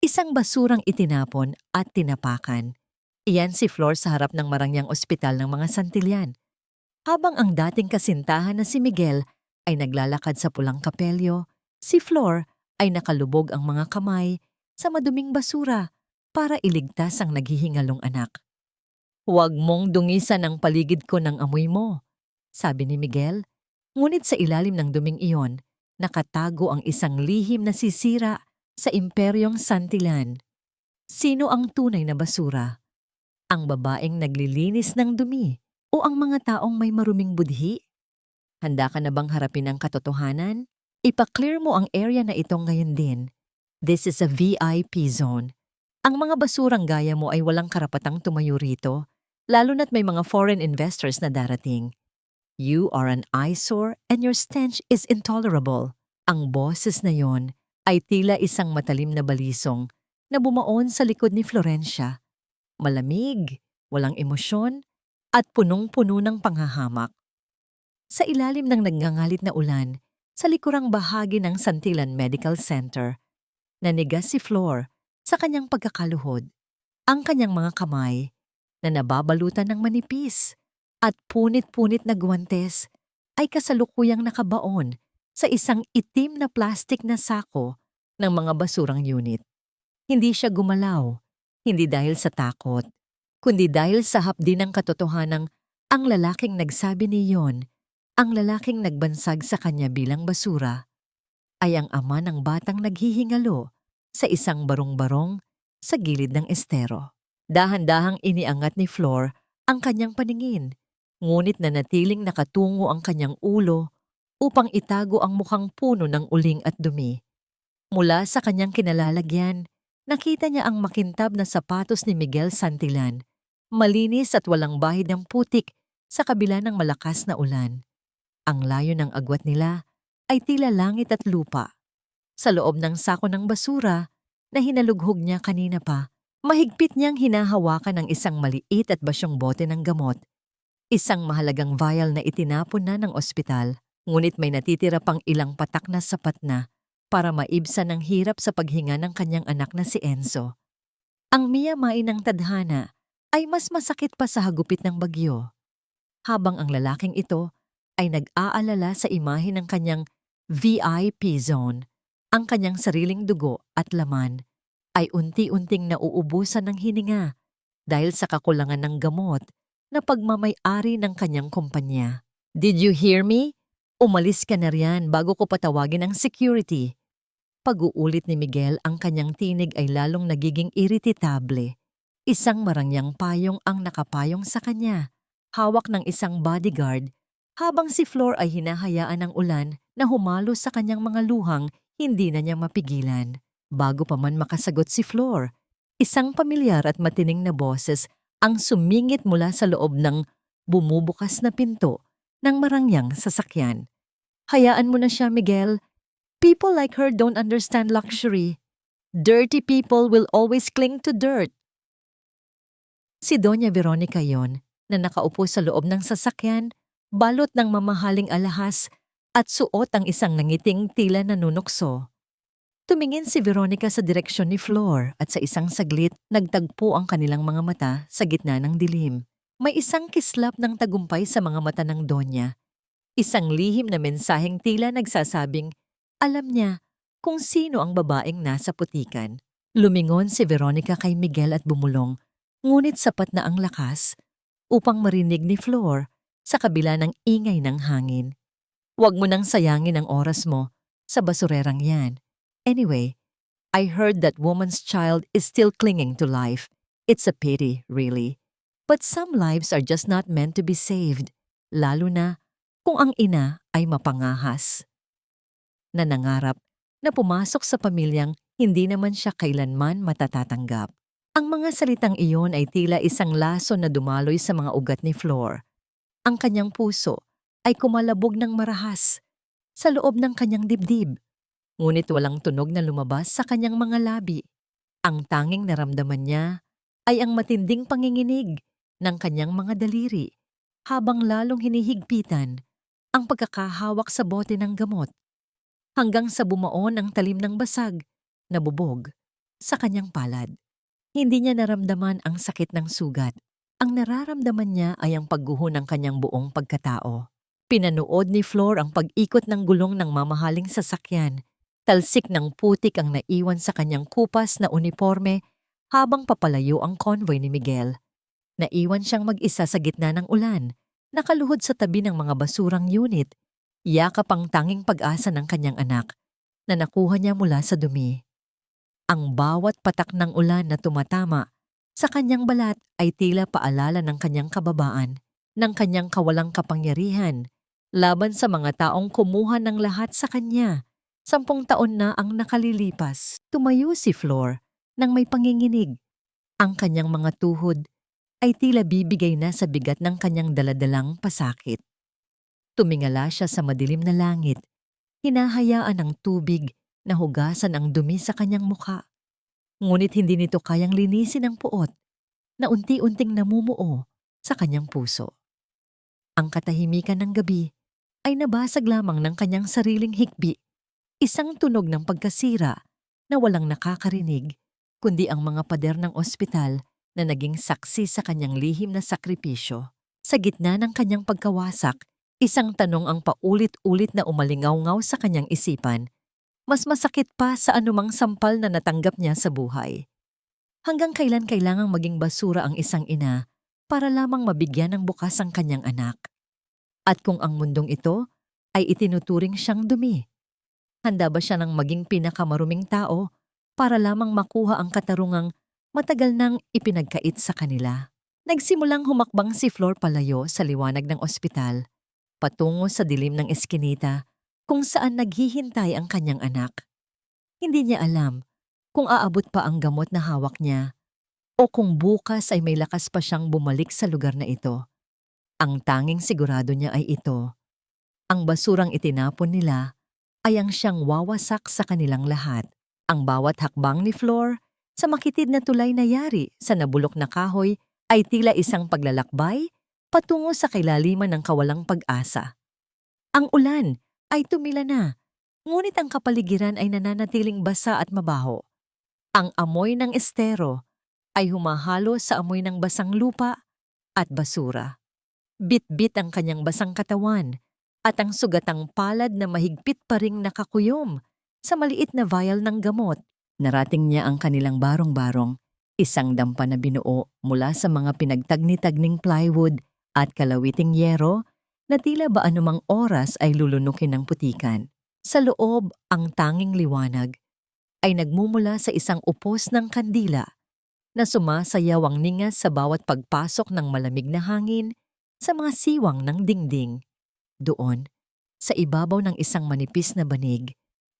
Isang basurang itinapon at tinapakan. Iyan si Flor sa harap ng marangyang ospital ng mga Santillan. Habang ang dating kasintahan na si Miguel ay naglalakad sa pulang kapelyo, si Flor ay nakalubog ang mga kamay sa maduming basura para iligtas ang naghihingalong anak. "Huwag mong dungisan ang paligid ko ng amoy mo," sabi ni Miguel. Ngunit sa ilalim ng duming iyon, nakatago ang isang lihim na sisira sa imperyong Santillan. Sino ang tunay na basura? Ang babaeng naglilinis ng dumi o ang mga taong may maruming budhi? Handa ka na bang harapin ang katotohanan? Ipa-clear mo ang area na ito ngayon din. This is a VIP zone. Ang mga basurang gaya mo ay walang karapatang tumayo rito, lalo na't may mga foreign investors na darating. You are an eyesore and your stench is intolerable. Ang boses na yon ay tila isang matalim na balisong na bumaon sa likod ni Florencia. Malamig, walang emosyon, at punong-puno ng panghahamak. Sa ilalim ng nagngangalit na ulan, sa likurang bahagi ng Santillan Medical Center, nanigas si Flor sa kanyang pagkakaluhod. Ang kanyang mga kamay na nababalutan ng manipis at punit-punit na guwantes ay kasalukuyang nakabaon sa isang itim na plastik na sako ng mga basurang unit. Hindi siya gumalaw, hindi dahil sa takot, kundi dahil sa hapdi ng katotohanang ang lalaking nagsabi niyon, ang lalaking nagbansag sa kanya bilang basura, ay ang ama ng batang naghihingalo sa isang barong-barong sa gilid ng estero. Dahan-dahang iniangat ni Flor ang kanyang paningin, ngunit nanatiling nakatungo ang kanyang ulo upang itago ang mukhang puno ng uling at dumi. Mula sa kanyang kinalalagyan, nakita niya ang makintab na sapatos ni Miguel Santillan, malinis at walang bahid ng putik sa kabila ng malakas na ulan. Ang layo ng agwat nila ay tila langit at lupa. Sa loob ng sako ng basura na hinalughog niya kanina pa, mahigpit niyang hinahawakan ang isang maliit at basyong bote ng gamot. Isang mahalagang vial na itinapon na ng ospital, ngunit may natitira pang ilang patak na sapat na para maibsan ang hirap sa paghinga ng kanyang anak na si Enzo. Ang miyamai ng tadhana ay mas masakit pa sa hagupit ng bagyo. Habang ang lalaking ito ay nag-aalala sa imahe ng kanyang VIP zone, ang kanyang sariling dugo at laman ay unti-unting nauubusan ng hininga dahil sa kakulangan ng gamot na pagmamay-ari ng kanyang kumpanya. "Did you hear me? Umalis ka na riyan bago ko patawagin ang security." Pag-uulit ni Miguel, ang kanyang tinig ay lalong nagiging irititable. Isang marangyang payong ang nakapayong sa kanya, hawak ng isang bodyguard, habang si Flor ay hinahayaan ng ulan na humalo sa kanyang mga luhang hindi na niya mapigilan. Bago pa man makasagot si Flor, isang pamilyar at matining na boses ang sumingit mula sa loob ng bumubukas na pinto ng marangyang sasakyan. "Hayaan mo na siya, Miguel. People like her don't understand luxury. Dirty people will always cling to dirt." Si Doña Veronica yon, na nakaupo sa loob ng sasakyan, balot ng mamahaling alahas at suot ang isang nangiting tila nanunukso. Tumingin si Veronica sa direksyon ni Flor at sa isang saglit nagtagpo ang kanilang mga mata sa gitna ng dilim. May isang kislap ng tagumpay sa mga mata ng Donya. Isang lihim na mensaheng tila nagsasabing, alam niya kung sino ang babaeng nasa putikan. Lumingon si Veronica kay Miguel at bumulong, ngunit sapat na ang lakas upang marinig ni Flor sa kabila ng ingay ng hangin. "Huwag mo nang sayangin ang oras mo sa basurerang yan. Anyway, I heard that woman's child is still clinging to life. It's a pity, really. But some lives are just not meant to be saved, lalo na kung ang ina ay mapangahas." Na nangarap na pumasok sa pamilyang hindi naman siya kailanman matatatanggap. Ang mga salitang iyon ay tila isang laso na dumaloy sa mga ugat ni Flor. Ang kanyang puso ay kumalabog ng marahas sa loob ng kanyang dibdib, ngunit walang tunog na lumabas sa kanyang mga labi. Ang tanging naramdaman niya ay ang matinding panginginig ng kanyang mga daliri habang lalong hinihigpitan ang pagkakahawak sa bote ng gamot hanggang sa bumaon ang talim ng basag na bubog. sa kanyang palad. Hindi niya naramdaman ang sakit ng sugat. Ang nararamdaman niya ay ang pagguho ng kanyang buong pagkatao. Pinanood ni Flor ang pag-ikot ng gulong ng mamahaling sasakyan. Talsik ng putik ang naiwan sa kanyang kupas na uniforme habang papalayo ang convoy ni Miguel. Naiwan siyang mag-isa sa gitna ng ulan, nakaluhod sa tabi ng mga basurang unit. Yakap ang tanging pag-asa ng kanyang anak na nakuha niya mula sa dumi. Ang bawat patak ng ulan na tumatama sa kanyang balat ay tila paalala ng kanyang kababaan, ng kanyang kawalang kapangyarihan, laban sa mga taong kumuha ng lahat sa kanya. 10 taon na ang nakalilipas. Tumayo si Flor nang may panginginig. Ang kanyang mga tuhod ay tila bibigay na sa bigat ng kanyang daladalang pasakit. Tumingala siya sa madilim na langit, hinahayaan ng tubig na hugasan ang dumi sa kanyang mukha. Ngunit hindi nito kayang linisin ang puot na unti-unting namumuo sa kanyang puso. Ang katahimikan ng gabi ay nabasag lamang ng kanyang sariling hikbi, isang tunog ng pagkasira na walang nakakarinig, kundi ang mga pader ng ospital na naging saksi sa kanyang lihim na sakripisyo. Sa gitna ng kanyang pagkawasak, isang tanong ang paulit-ulit na umalingaw-ngaw sa kanyang isipan. Mas masakit pa sa anumang sampal na natanggap niya sa buhay. Hanggang kailan kailangang maging basura ang isang ina para lamang mabigyan ng bukas ang kanyang anak? At kung ang mundong ito ay itinuturing siyang dumi, handa ba siya ng maging pinakamaruming tao para lamang makuha ang katarungang matagal nang ipinagkait sa kanila? Nagsimulang humakbang si Flor palayo sa liwanag ng ospital, patungo sa dilim ng eskinita kung saan naghihintay ang kanyang anak. Hindi niya alam kung aabot pa ang gamot na hawak niya o kung bukas ay may lakas pa siyang bumalik sa lugar na ito. Ang tanging sigurado niya ay ito: ang basurang itinapon nila ay ang siyang wawasak sa kanilang lahat. Ang bawat hakbang ni Flor sa makitid na tulay na yari sa nabulok na kahoy ay tila isang paglalakbay patungo sa kailaliman ng kawalang pag-asa. Ang ulan ay tumila na, ngunit ang kapaligiran ay nananatiling basa at mabaho. Ang amoy ng estero ay humahalo sa amoy ng basang lupa at basura. Bit-bit ang kanyang basang katawan at ang sugatang palad na mahigpit pa ring nakakuyom sa maliit na vial ng gamot. Narating niya ang kanilang barong-barong, isang dampa na binuo mula sa mga pinagtagni-tagning plywood at kalawiting yero na tila ba anumang oras ay lulunukin ng putikan. Sa loob, ang tanging liwanag ay nagmumula sa isang upos ng kandila na sumasayaw ang ningas sa bawat pagpasok ng malamig na hangin sa mga siwang ng dingding. Doon, sa ibabaw ng isang manipis na banig,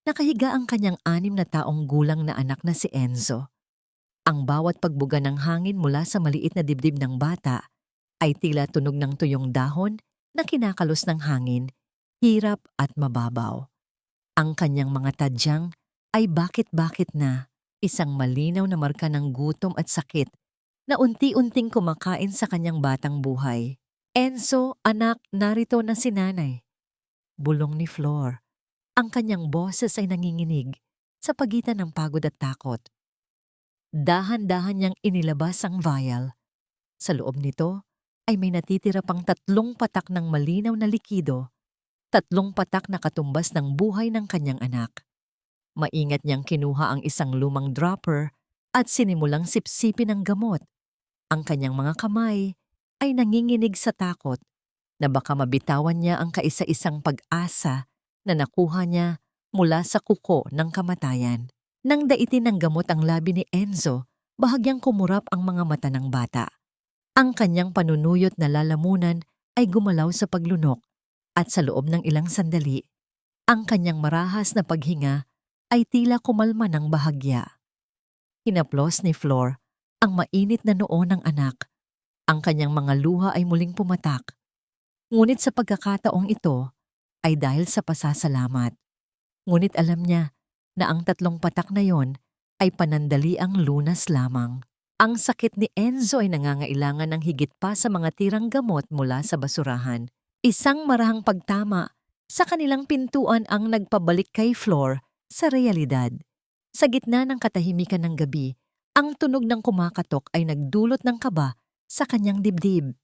nakahiga ang kanyang 6 na taong gulang na anak na si Enzo. Ang bawat pagbuga ng hangin mula sa maliit na dibdib ng bata ay tila tunog ng tuyong dahon na kinakalos ng hangin, hirap at mababaw. Ang kanyang mga tadyang ay bakit-bakit na, isang malinaw na marka ng gutom at sakit na unti-unting kumakain sa kanyang batang buhay. Enzo, anak, narito na si nanay. Bulong ni Flor. Ang kanyang boses ay nanginginig sa pagitan ng pagod at takot. Dahan-dahan niyang inilabas ang vial. Sa loob nito ay may natitira pang 3 patak ng malinaw na likido, 3 patak na katumbas ng buhay ng kanyang anak. Maingat niyang kinuha ang isang lumang dropper at sinimulang sipsipin ang gamot. Ang kanyang mga kamay ay nanginginig sa takot na baka mabitawan niya ang kaisa-isang pag-asa na nakuha niya mula sa kuko ng kamatayan. Nang daitin ng gamot ang labi ni Enzo, bahagyang kumurap ang mga mata ng bata. Ang kanyang panunuyot na lalamunan ay gumalaw sa paglunok at sa loob ng ilang sandali, ang kanyang marahas na paghinga ay tila kumalma ng bahagya. Hinaplos ni Flor ang mainit na noo ng anak. Ang kanyang mga luha ay muling pumatak. Ngunit sa pagkakataong ito ay dahil sa pasasalamat. Ngunit alam niya na ang 3 patak na yon ay panandaliang lunas lamang. Ang sakit ni Enzo ay nangangailangan ng higit pa sa mga tirang gamot mula sa basurahan. Isang marahang pagtama sa kanilang pintuan ang nagpabalik kay Flor sa realidad. Sa gitna ng katahimikan ng gabi, ang tunog ng kumakatok ay nagdulot ng kaba sa kanyang dibdib.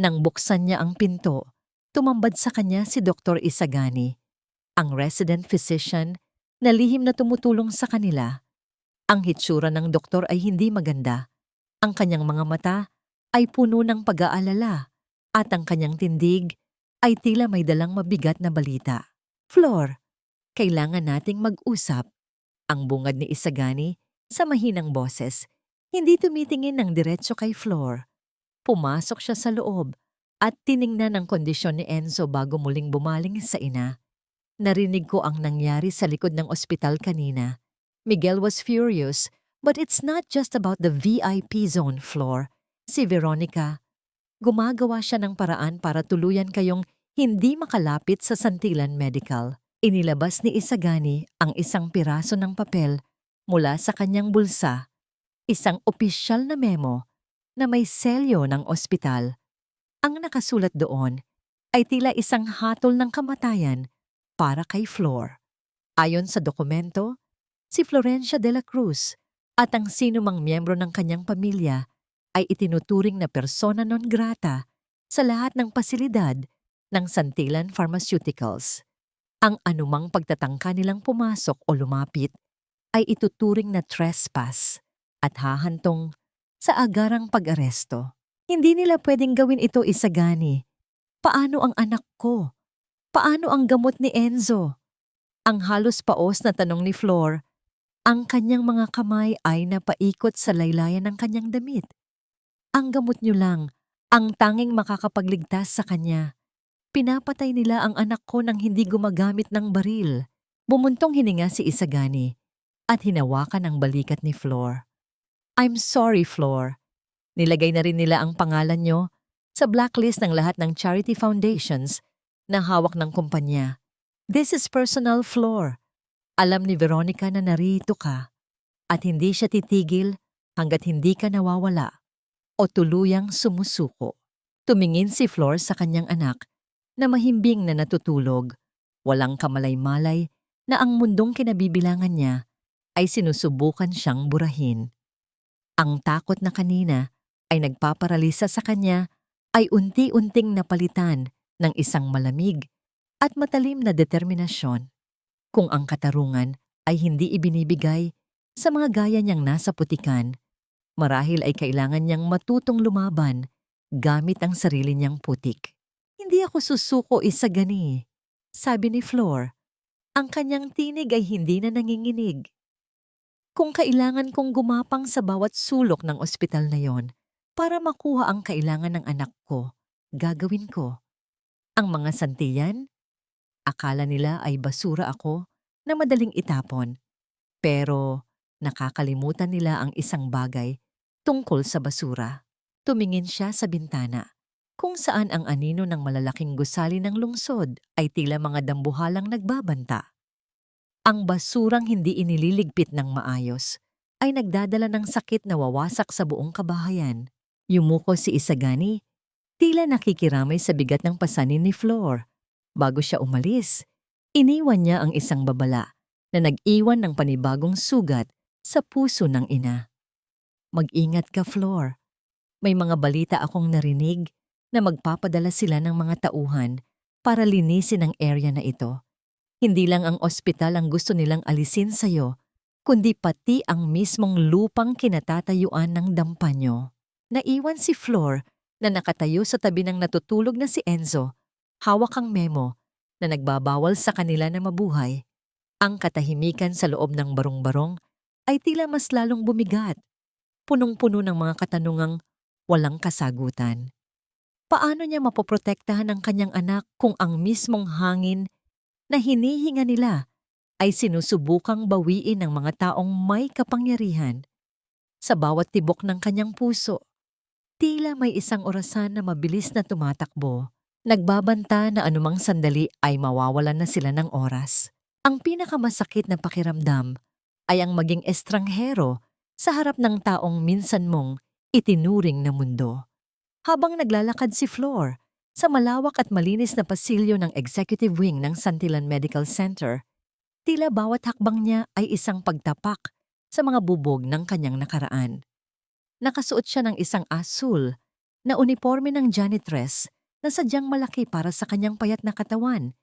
Nang buksan niya ang pinto, tumambad sa kanya si Dr. Isagani, ang resident physician na lihim na tumutulong sa kanila. Ang hitsura ng doktor ay hindi maganda. Ang kanyang mga mata ay puno ng pag-aalala at ang kanyang tindig ay tila may dalang mabigat na balita. Flor, kailangan nating mag-usap. Ang bungad ni Isagani sa mahinang boses, hindi tumitingin ng diretso kay Flor. Pumasok siya sa loob at tiningnan ang kondisyon ni Enzo bago muling bumaling sa ina. Narinig ko ang nangyari sa likod ng ospital kanina. Miguel was furious, but it's not just about the VIP zone floor. Si Veronica, gumagawa siya ng paraan para tuluyan kayong hindi makalapit sa Santillan Medical. Inilabas ni Isagani ang isang piraso ng papel mula sa kanyang bulsa, isang opisyal na memo na may selyo ng ospital. Ang nakasulat doon ay tila isang hatol ng kamatayan para kay Flor. Ayon sa dokumento, si Florencia de la Cruz at ang sinumang miyembro ng kanyang pamilya ay itinuturing na persona non grata sa lahat ng pasilidad ng Santillan Pharmaceuticals. Ang anumang pagtatangka nilang pumasok o lumapit ay ituturing na trespass at hahantong sa agarang pag-aresto. Hindi nila pwedeng gawin ito, Isagani. Paano ang anak ko? Paano ang gamot ni Enzo? Ang halos paos na tanong ni Flor, ang kanyang mga kamay ay napaikot sa laylayan ng kanyang damit. Ang gamot niyo lang, ang tanging makakapagligtas sa kanya. Pinapatay nila ang anak ko nang hindi gumagamit ng baril. Bumuntong hininga si Isagani at hinawakan ang balikat ni Flor. I'm sorry, Flor. Nilagay na rin nila ang pangalan nyo sa blacklist ng lahat ng charity foundations na hawak ng kumpanya. This is personal, Flor. Alam ni Veronica na narito ka at hindi siya titigil hanggat hindi ka nawawala o tuluyang sumusuko. Tumingin si Flor sa kanyang anak na mahimbing na natutulog, walang kamalay-malay na ang mundong kinabibilangan niya ay sinusubukan siyang burahin. Ang takot na kanina ay nagpaparalisa sa kanya ay unti-unting napalitan ng isang malamig at matalim na determinasyon. Kung ang katarungan ay hindi ibinibigay sa mga gaya niyang nasa putikan, marahil ay kailangan niyang matutong lumaban gamit ang sarili niyang putik. Hindi ako susuko, Isagani, sabi ni Flor. Ang kanyang tinig ay hindi na nanginginig. Kung kailangan kong gumapang sa bawat sulok ng ospital na yon para makuha ang kailangan ng anak ko, gagawin ko. Ang mga santiyan, akala nila ay basura ako na madaling itapon. Pero nakakalimutan nila ang isang bagay tungkol sa basura. Tumingin siya sa bintana, kung saan ang anino ng malalaking gusali ng lungsod ay tila mga dambuhalang nagbabanta. Ang basurang hindi inililigpit ng maayos ay nagdadala ng sakit na wawasak sa buong kabahayan. Yumuko si Isagani, tila nakikiramay sa bigat ng pasanin ni Flor. Bago siya umalis, iniwan niya ang isang babala na nag-iwan ng panibagong sugat sa puso ng ina. Mag-ingat ka, Flor. May mga balita akong narinig na magpapadala sila ng mga tauhan para linisin ang area na ito. Hindi lang ang ospital ang gusto nilang alisin sa'yo, kundi pati ang mismong lupang kinatatayuan ng dampanyo. Naiwan si Flor na nakatayo sa tabi ng natutulog na si Enzo, hawak ang memo na nagbabawal sa kanila na mabuhay. Ang katahimikan sa loob ng barong-barong ay tila mas lalong bumigat, punong-puno ng mga katanungang walang kasagutan. Paano niya mapoprotektahan ang kanyang anak kung ang mismong hangin na hinihinga nila ay sinusubukang bawiin ng mga taong may kapangyarihan? Sa bawat tibok ng kanyang puso, tila may isang orasan na mabilis na tumatakbo, nagbabanta na anumang sandali ay mawawalan na sila ng oras. Ang pinakamasakit na pakiramdam ay ang maging estranghero sa harap ng taong minsan mong itinuring na mundo. Habang naglalakad si Flor sa malawak at malinis na pasilyo ng executive wing ng Santillan Medical Center, Tila bawat hakbang niya ay isang pagtapak sa mga bubog ng kanyang nakaraan. Nakasuot siya ng isang asul na uniforme ng janitress na sadyang malaki para sa kanyang payat na katawan.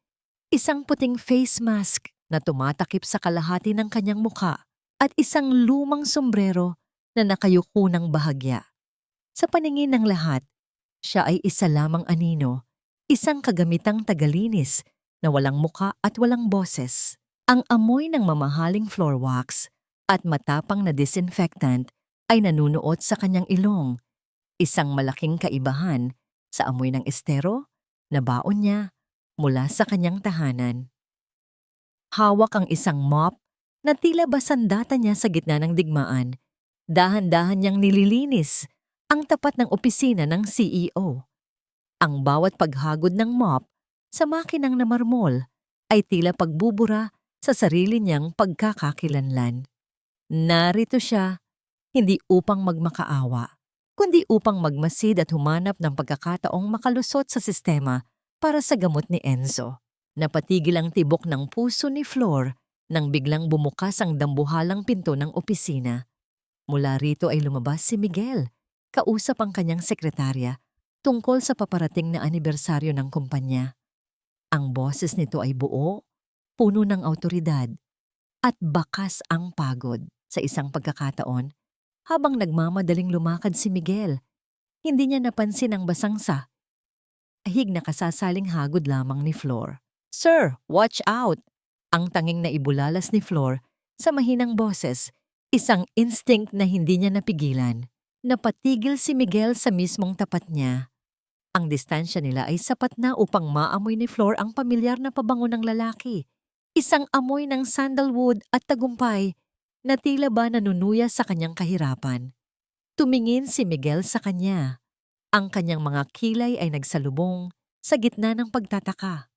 Isang puting face mask na tumatakip sa kalahati ng kanyang muka at isang lumang sombrero na nakayuko ng bahagya. Sa paningin ng lahat, siya ay isa lamang anino, isang kagamitang tagalinis na walang muka at walang boses. Ang amoy ng mamahaling floor wax at matapang na disinfectant ay nanunuot sa kanyang ilong, isang malaking kaibahan sa amoy ng estero na baon niya mula sa kanyang tahanan. Hawak ang isang mop na tila basandata niya sa gitna ng digmaan. Dahan-dahan niyang nililinis ang tapat ng opisina ng CEO. Ang bawat paghagod ng mop sa makinang namarmol ay tila pagbubura sa sarili niyang pagkakakilanlan. Narito siya, hindi upang magmakaawa, kundi upang magmasid at humanap ng pagkakataong makalusot sa sistema para sa gamot ni Enzo. Napatigil ang tibok ng puso ni Flor nang biglang bumukas ang dambuhalang pinto ng opisina. Mula rito ay lumabas si Miguel, kausap ang kanyang sekretarya tungkol sa paparating na anibersaryo ng kumpanya. Ang boses nito ay buo, puno ng awtoridad, at bakas ang pagod. Sa isang pagkakataon, habang nagmamadaling lumakad si Miguel, hindi niya napansin ang basangsa. Ahig na kasasaling hagod lamang ni Flor. "Sir, watch out!" Ang tanging na ibulalas ni Flor sa mahinang boses, isang instinct na hindi niya napigilan. Napatigil si Miguel sa mismong tapat niya. Ang distansya nila ay sapat na upang maamoy ni Flor ang pamilyar na pabango ng lalaki. Isang amoy ng sandalwood at tagumpay na tila ba nanunuya sa kanyang kahirapan. Tumingin si Miguel sa kanya. Ang kanyang mga kilay ay nagsalubong sa gitna ng pagtataka.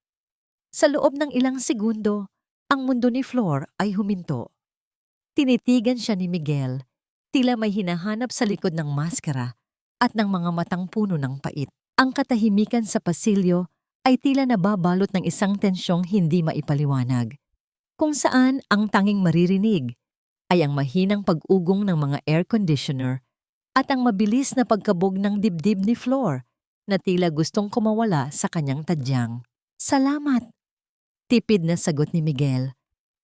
Sa loob ng ilang segundo, ang mundo ni Flor ay huminto. Tinitigan siya ni Miguel, tila may hinahanap sa likod ng maskara at ng mga matang puno ng pait. Ang katahimikan sa pasilyo ay tila nababalot ng isang tensyong hindi maipaliwanag, kung saan ang tanging maririnig ay ang mahinang pag-ugong ng mga air conditioner at ang mabilis na pagkabog ng dibdib ni Flor na tila gustong kumawala sa kanyang tadyang. "Salamat," tipid na sagot ni Miguel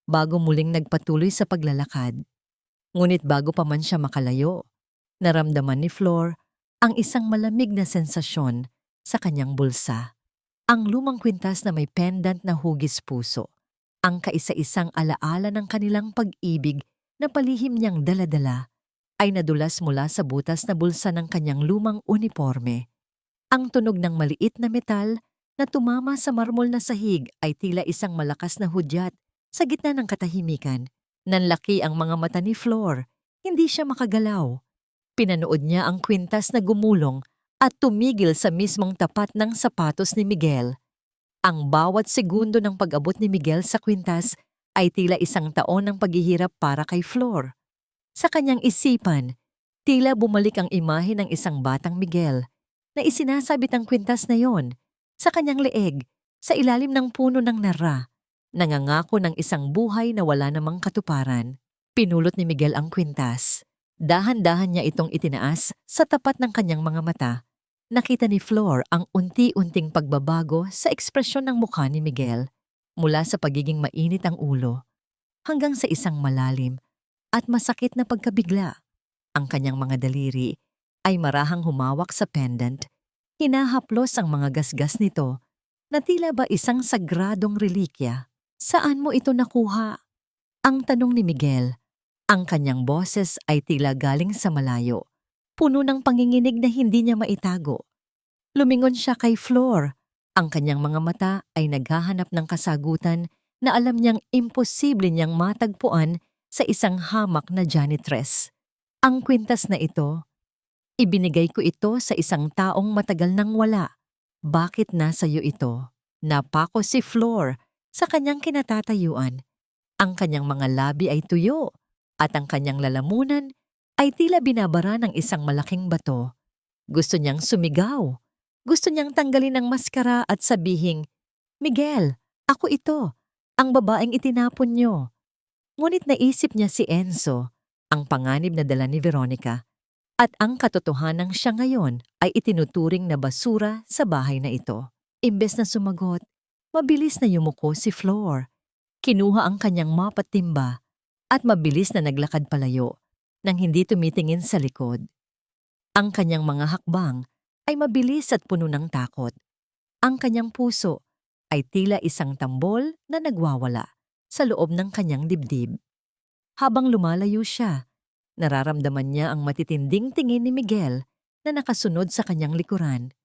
bago muling nagpatuloy sa paglalakad. Ngunit bago pa man siya makalayo, naramdaman ni Flor ang isang malamig na sensasyon sa kanyang bulsa. Ang lumang kwintas na may pendant na hugis puso, ang kaisa-isang alaala ng kanilang pag-ibig na palihim niyang dala-dala, ay nadulas mula sa butas na bulsa ng kanyang lumang uniforme. Ang tunog ng maliit na metal na tumama sa marmol na sahig ay tila isang malakas na hudyat sa gitna ng katahimikan. Nanlaki ang mga mata ni Flor, hindi siya makagalaw. Pinanood niya ang kwintas na gumulong at tumigil sa mismong tapat ng sapatos ni Miguel. Ang bawat segundo ng pag-abot ni Miguel sa kwintas ay tila isang taon ng paghihirap para kay Flor. Sa kanyang isipan, tila bumalik ang imahe ng isang batang Miguel na isinasabit ang kwintas na yon sa kanyang leeg sa ilalim ng puno ng nara, nangangako ng isang buhay na wala namang katuparan. Pinulot ni Miguel ang kwintas. Dahan-dahan niya itong itinaas sa tapat ng kanyang mga mata. Nakita ni Flor ang unti-unting pagbabago sa ekspresyon ng mukha ni Miguel, mula sa pagiging mainit ang ulo hanggang sa isang malalim at masakit na pagkabigla. Ang kanyang mga daliri ay marahang humawak sa pendant. Hinahaplos ang mga gasgas nito na tila ba isang sagradong relikya. "Saan mo ito nakuha?" ang tanong ni Miguel. Ang kanyang boses ay tila galing sa malayo, puno ng panginginig na hindi niya maitago. Lumingon siya kay Flor. Ang kanyang mga mata ay naghahanap ng kasagutan na alam niyang imposible niyang matagpuan sa isang hamak na janitress. "Ang kwintas na ito, ibinigay ko ito sa isang taong matagal nang wala. Bakit nasa iyo ito?" Napako si Flor sa kanyang kinatatayuan. Ang kanyang mga labi ay tuyo at ang kanyang lalamunan ay tila binabara ng isang malaking bato. Gusto niyang sumigaw. Gusto niyang tanggalin ang maskara at sabihing, "Miguel, ako ito. ang babaeng itinapon niyo. Ngunit naisip niya si Enzo, ang panganib na dala ni Veronica, at ang katotohanang siya ngayon ay itinuturing na basura sa bahay na ito. Imbes na sumagot, mabilis na yumuko si Flor. Kinuha ang kanyang mop at timba at mabilis na naglakad palayo nang hindi tumitingin sa likod. Ang kanyang mga hakbang ay mabilis at puno ng takot. Ang kanyang puso ay tila isang tambol na nagwawala sa loob ng kanyang dibdib. Habang lumalayo siya, nararamdaman niya ang matitinding tingin ni Miguel na nakasunod sa kanyang likuran.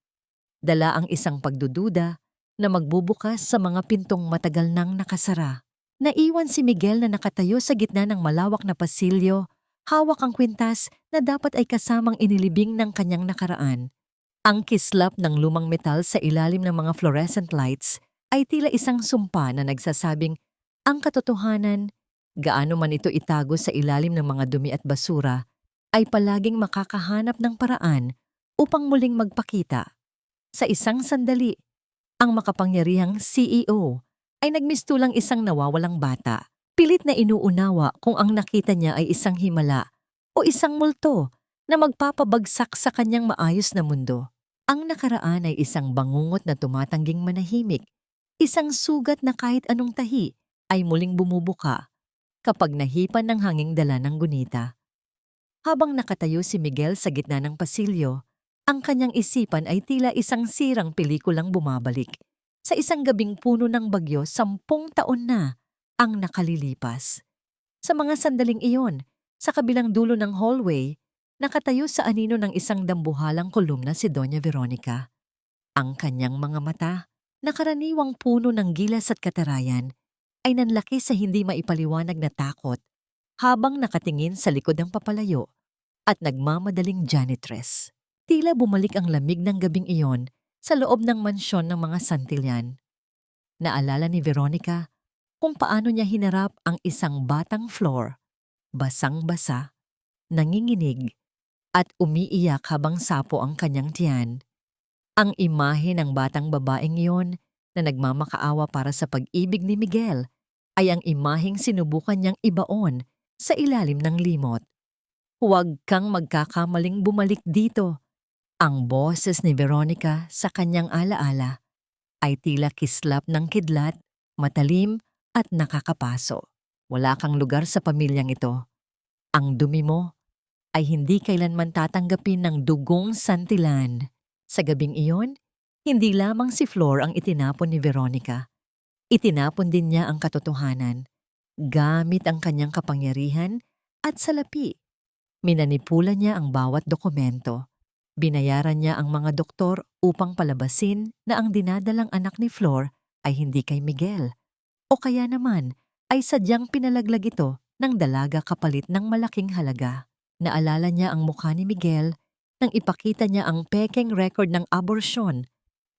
Dala ang isang pagdududa na magbubukas sa mga pintong matagal nang nakasara. Naiwan si Miguel na nakatayo sa gitna ng malawak na pasilyo, hawak ang kwintas na dapat ay kasamang inilibing ng kanyang nakaraan. Ang kislap ng lumang metal sa ilalim ng mga fluorescent lights ay tila isang sumpa na nagsasabing ang katotohanan, gaano man ito itago sa ilalim ng mga dumi at basura, ay palaging makakahanap ng paraan upang muling magpakita. Sa isang sandali, ang makapangyarihang CEO ay nagmistulang isang nawawalang bata. Pilit na inuunawa kung ang nakita niya ay isang himala o isang multo na magpapabagsak sa kanyang maayos na mundo. Ang nakaraan ay isang bangungot na tumatangging manahimik, isang sugat na kahit anong tahi ay muling bumubuka kapag nahipan ng hanging dala ng gunita. Habang nakatayo si Miguel sa gitna ng pasilyo, ang kanyang isipan ay tila isang sirang pelikulang bumabalik. Sa isang gabing puno ng bagyo, 10 taon na ang nakalilipas. Sa mga sandaling iyon, sa kabilang dulo ng hallway, nakatayo sa anino ng isang dambuhalang kolumna si Doña Veronica. Ang kanyang mga mata, na karaniwang puno ng gilas at katarayan, ay nanlaki sa hindi maipaliwanag na takot habang nakatingin sa likod ng papalayo at nagmamadaling janitress. Tila bumalik ang lamig ng gabing iyon sa loob ng mansyon ng mga Santillan. Naalala ni Veronica kung paano niya hinarap ang isang batang Flor, basang-basa, nanginginig, at umiiyak habang sapo ang kanyang tiyan. Ang imahe ng batang babaeng iyon na nagmamakaawa para sa pag-ibig ni Miguel ay ang imaheng sinubukan niyang ibaon sa ilalim ng limot. Huwag kang magkakamaling bumalik dito. Ang boses ni Veronica sa kanyang alaala ay tila kislap ng kidlat, matalim at nakakapaso. Wala kang lugar sa pamilyang ito. Ang dumi mo ay hindi kailanman tatanggapin ng dugong Santillan. Sa gabing iyon, hindi lamang si Flor ang itinapon ni Veronica. Itinapon din niya ang katotohanan. Gamit ang kanyang kapangyarihan at salapi, minanipula niya ang bawat dokumento. Binayaran niya ang mga doktor upang palabasin na ang dinadalang anak ni Flor ay hindi kay Miguel. O kaya naman ay sadyang pinalaglag ito ng dalaga kapalit ng malaking halaga. Naalala niya ang mukha ni Miguel nang ipakita niya ang pekeng record ng aborsyon.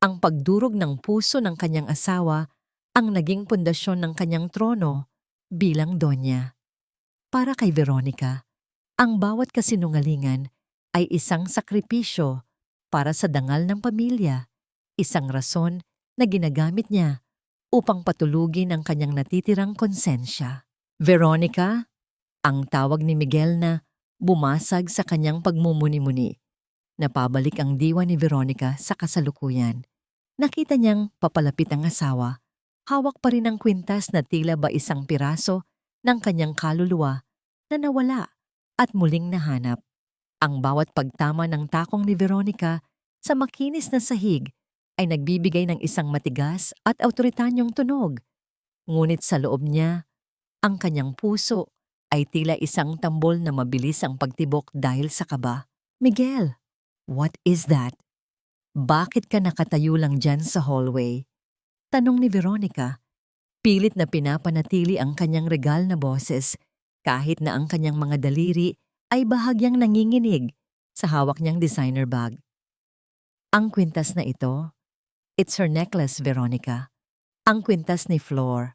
Ang pagdurog ng puso ng kanyang asawa ang naging pundasyon ng kanyang trono bilang donya. Para kay Veronica, ang bawat kasinungalingan ay isang sakripisyo para sa dangal ng pamilya, isang rason na ginagamit niya upang patulugin ang kanyang natitirang konsensya. Veronica, ang tawag ni Miguel na bumasag sa kanyang pagmumuni-muni. Napabalik ang diwa ni Veronica sa kasalukuyan. Nakita niyang papalapit ang asawa. Hawak pa rin ang kwintas na tila ba isang piraso ng kanyang kaluluwa na nawala at muling nahanap. Ang bawat pagtama ng takong ni Veronica sa makinis na sahig ay nagbibigay ng isang matigas at awtoritanyong tunog. Ngunit sa loob niya, ang kanyang puso ay tila isang tambol na mabilis ang pagtibok dahil sa kaba. Miguel, what is that? Bakit ka nakatayo lang dyan sa hallway? Tanong ni Veronica. Pilit na pinapanatili ang kanyang regal na boses kahit na ang kanyang mga daliri ay bahagyang nanginginig sa hawak niyang designer bag. Ang kwintas na ito, it's her necklace, Veronica. Ang kwintas ni Flor.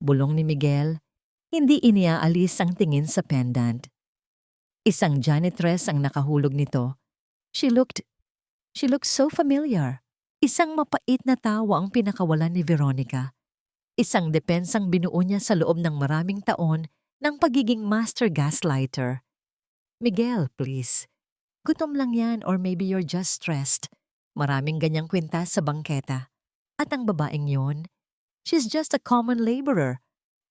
Bulong ni Miguel, hindi iniaalis ang tingin sa pendant. Isang janitress ang nakahulog nito. She looked so familiar. Isang mapait na tawa ang pinakawalan ni Veronica. Isang depensang binuo niya sa loob ng maraming taon ng pagiging master gaslighter. Miguel, please. Gutom lang yan or maybe you're just stressed. Maraming ganyang kwintas sa bangketa. At ang babaeng yon, she's just a common laborer.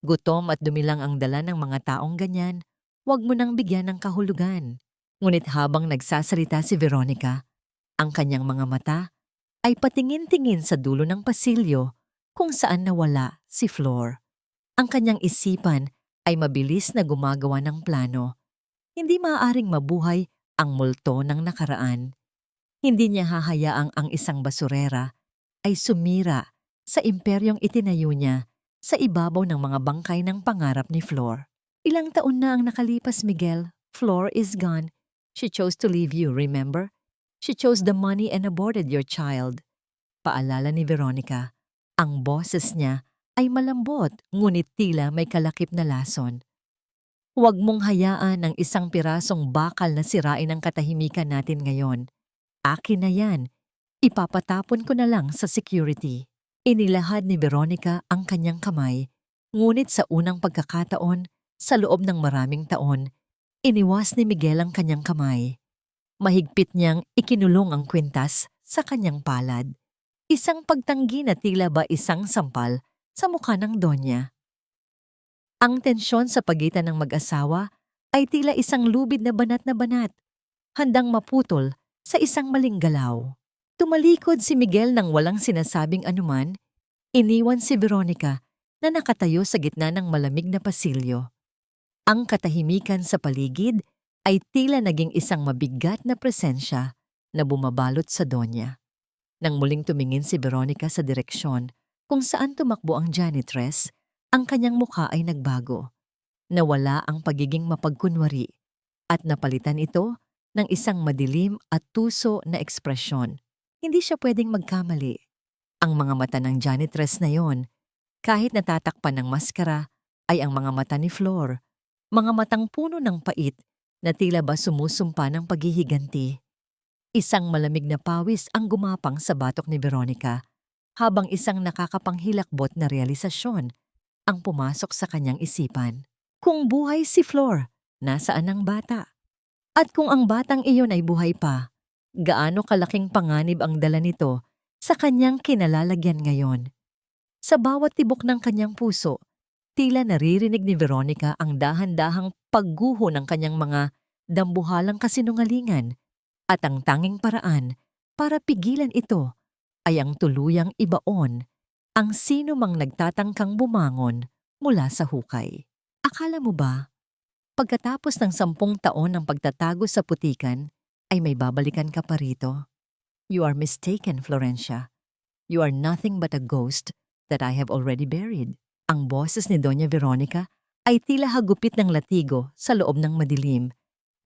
Gutom at dumi lang ang dala ng mga taong ganyan. Huwag mo nang bigyan ng kahulugan. Ngunit habang nagsasalita si Veronica, ang kanyang mga mata ay patingin-tingin sa dulo ng pasilyo kung saan nawala si Flor. Ang kanyang isipan ay mabilis na gumagawa ng plano. Hindi maaaring mabuhay ang multo ng nakaraan. Hindi niya hahayaang ang isang basurera ay sumira sa imperyong itinayo niya sa ibabaw ng mga bangkay ng pangarap ni Flor. Ilang taon na ang nakalipas, Miguel. Flor is gone. She chose to leave you, remember? She chose the money and aborted your child. Paalala ni Veronica. Ang boses niya ay malambot ngunit tila may kalakip na lason. Huwag mong hayaan ang isang pirasong bakal na sirain ang katahimikan natin ngayon. Akin na yan. Ipapatapon ko na lang sa security. Inilahad ni Veronica ang kanyang kamay, ngunit sa unang pagkakataon, sa loob ng maraming taon, iniwas ni Miguel ang kanyang kamay. Mahigpit niyang ikinulong ang kwintas sa kanyang palad. Isang pagtanggi na tila ba isang sampal sa mukha ng Donya. Ang tensyon sa pagitan ng mag-asawa ay tila isang lubid na banat, handang maputol sa isang maling galaw. Tumalikod si Miguel nang walang sinasabing anuman, iniwan si Veronica na nakatayo sa gitna ng malamig na pasilyo. Ang katahimikan sa paligid ay tila naging isang mabigat na presensya na bumabalot sa Donya. Nang muling tumingin si Veronica sa direksyon kung saan tumakbo ang janitress, ang kanyang mukha ay nagbago. Nawala ang pagiging mapagkunwari at napalitan ito ng isang madilim at tuso na ekspresyon. Hindi siya pwedeng magkamali. Ang mga mata ng janitress na yon, kahit natatakpan ng maskara, ay ang mga mata ni Flor. Mga matang puno ng pait na tila ba sumusumpa ng paghihiganti. Isang malamig na pawis ang gumapang sa batok ni Veronica, habang isang nakakapanghilakbot na realisasyon ang pumasok sa kanyang isipan. Kung buhay si Flor, nasaan ang bata? At kung ang batang iyon ay buhay pa, gaano kalaking panganib ang dala nito sa kanyang kinalalagyan ngayon? Sa bawat tibok ng kanyang puso, tila naririnig ni Veronica ang dahan-dahang pagguho ng kanyang mga dambuhalang kasinungalingan, at ang tanging paraan para pigilan ito ay ang tuluyang ibaon ang sino mang nagtatangkang bumangon mula sa hukay. Akala mo ba, pagkatapos ng 10 taon ng pagtatago sa putikan, ay may babalikan ka pa rito? You are mistaken, Florencia. You are nothing but a ghost that I have already buried. Ang boses ni Doña Veronica ay tila hagupit ng latigo sa loob ng madilim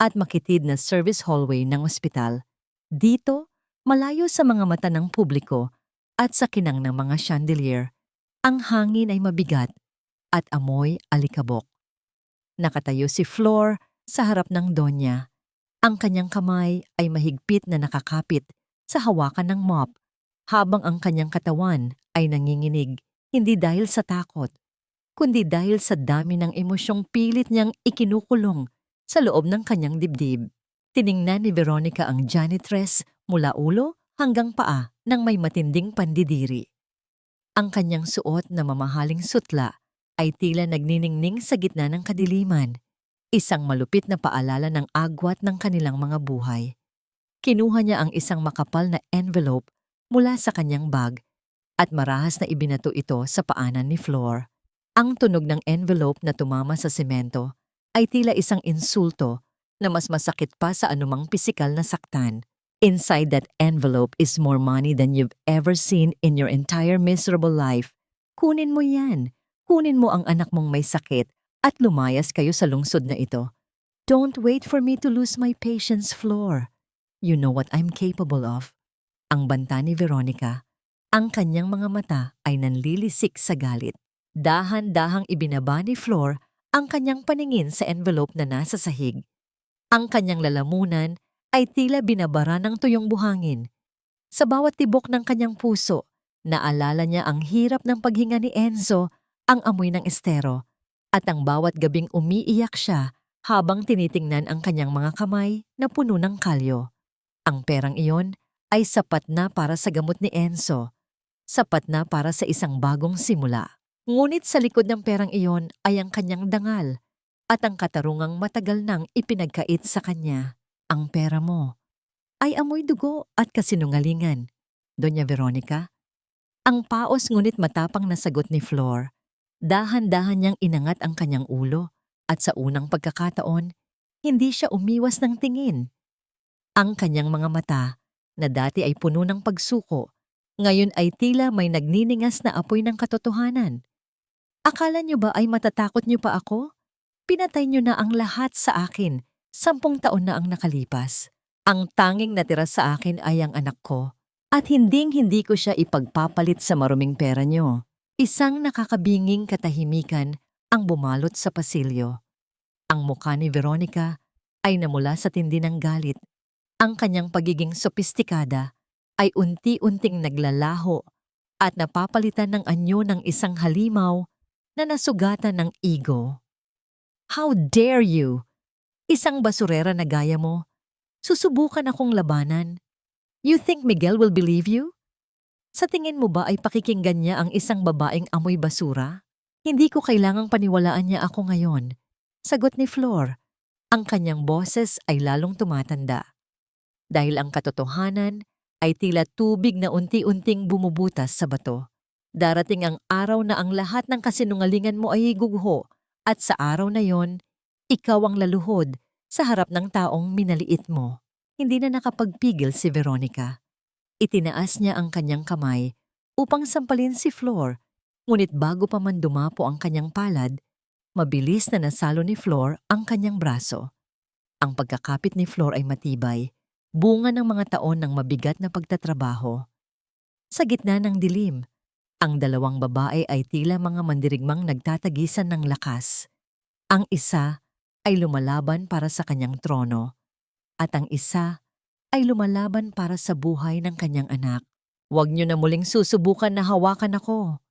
at makitid na service hallway ng ospital. Dito, malayo sa mga mata ng publiko at sa kinang ng mga chandelier, ang hangin ay mabigat at amoy alikabok. Nakatayo si Flor sa harap ng Donya. Ang kanyang kamay ay mahigpit na nakakapit sa hawakan ng mop, habang ang kanyang katawan ay nanginginig, hindi dahil sa takot, kundi dahil sa dami ng emosyong pilit niyang ikinukulong sa loob ng kanyang dibdib. Tiningnan ni Veronica ang janitress mula ulo hanggang paa ng may matinding pandidiri. Ang kanyang suot na mamahaling sutla ay tila nagniningning sa gitna ng kadiliman, isang malupit na paalala ng agwat ng kanilang mga buhay. Kinuha niya ang isang makapal na envelope mula sa kanyang bag at marahas na ibinato ito sa paanan ni Flor. Ang tunog ng envelope na tumama sa semento ay tila isang insulto na mas masakit pa sa anumang pisikal na saktan. Inside that envelope is more money than you've ever seen in your entire miserable life. Kunin mo yan. Kunin mo ang anak mong may sakit at lumayas kayo sa lungsod na ito. Don't wait for me to lose my patience, Flor. You know what I'm capable of. Ang banta ni Veronica. Ang kanyang mga mata ay nanlilisik sa galit. Dahan-dahang ibinaba ni Flor ang kanyang paningin sa envelope na nasa sahig. Ang kanyang lalamunan ay tila binabara ng tuyong buhangin. Sa bawat tibok ng kanyang puso, Naalala niya ang hirap ng paghinga ni Enzo, ang amoy ng estero, at ang bawat gabing umiiyak siya habang tinitingnan ang kanyang mga kamay na puno ng kalyo. Ang perang iyon ay sapat na para sa gamot ni Enzo, sapat na para sa isang bagong simula. Ngunit sa likod ng perang iyon ay ang kanyang dangal at ang katarungang matagal nang ipinagkait sa kanya. Ang pera mo ay amoy dugo at kasinungalingan, Doña Veronica. Ang paos ngunit matapang na sagot ni Flor. Dahan-dahan niyang inangat ang kanyang ulo at sa unang pagkakataon, hindi siya umiwas ng tingin. Ang kanyang mga mata, na dati ay puno ng pagsuko, ngayon ay tila may nagniningas na apoy ng katotohanan. Akala niyo ba ay matatakot niyo pa ako? Pinatay niyo na ang lahat sa akin, 10 taon na ang nakalipas. Ang tanging natira sa akin ay ang anak ko, at hinding-hindi ko siya ipagpapalit sa maruming pera niyo. Isang nakakabinging katahimikan ang bumalot sa pasilyo. Ang mukha ni Veronica ay namula sa tindi ng galit. Ang kanyang pagiging sopistikada ay unti-unting naglalaho at napapalitan ng anyo ng isang halimaw na nasugatan ng ego. How dare you? Isang basurera na gaya mo. Susubukan akong labanan. You think Miguel will believe you? Sa tingin mo ba ay pakikinggan niya ang isang babaeng amoy basura? Hindi ko kailangang paniwalaan niya ako ngayon. Sagot ni Flor. Ang kanyang boses ay lalong tumatanda. Dahil ang katotohanan ay tila tubig na unti-unting bumubutas sa bato. Darating ang araw na ang lahat ng kasinungalingan mo ay gugho, at sa araw na yon, ikaw ang laluhod sa harap ng taong minaliit mo. Hindi na nakapagpigil si Veronica. Itinaas niya ang kanyang kamay upang sampalin si Flor, ngunit bago pa man dumapo ang kanyang palad, mabilis na nasalo ni Flor ang kanyang braso. Ang pagkakapit ni Flor ay matibay, bunga ng mga taon ng mabigat na pagtatrabaho. Sa gitna ng dilim, ang dalawang babae ay tila mga mandirigmang nagtatagisan ng lakas. Ang isa ay lumalaban para sa kanyang trono, at ang isa ay lumalaban para sa buhay ng kanyang anak. Huwag niyo na muling susubukan na hawakan ako.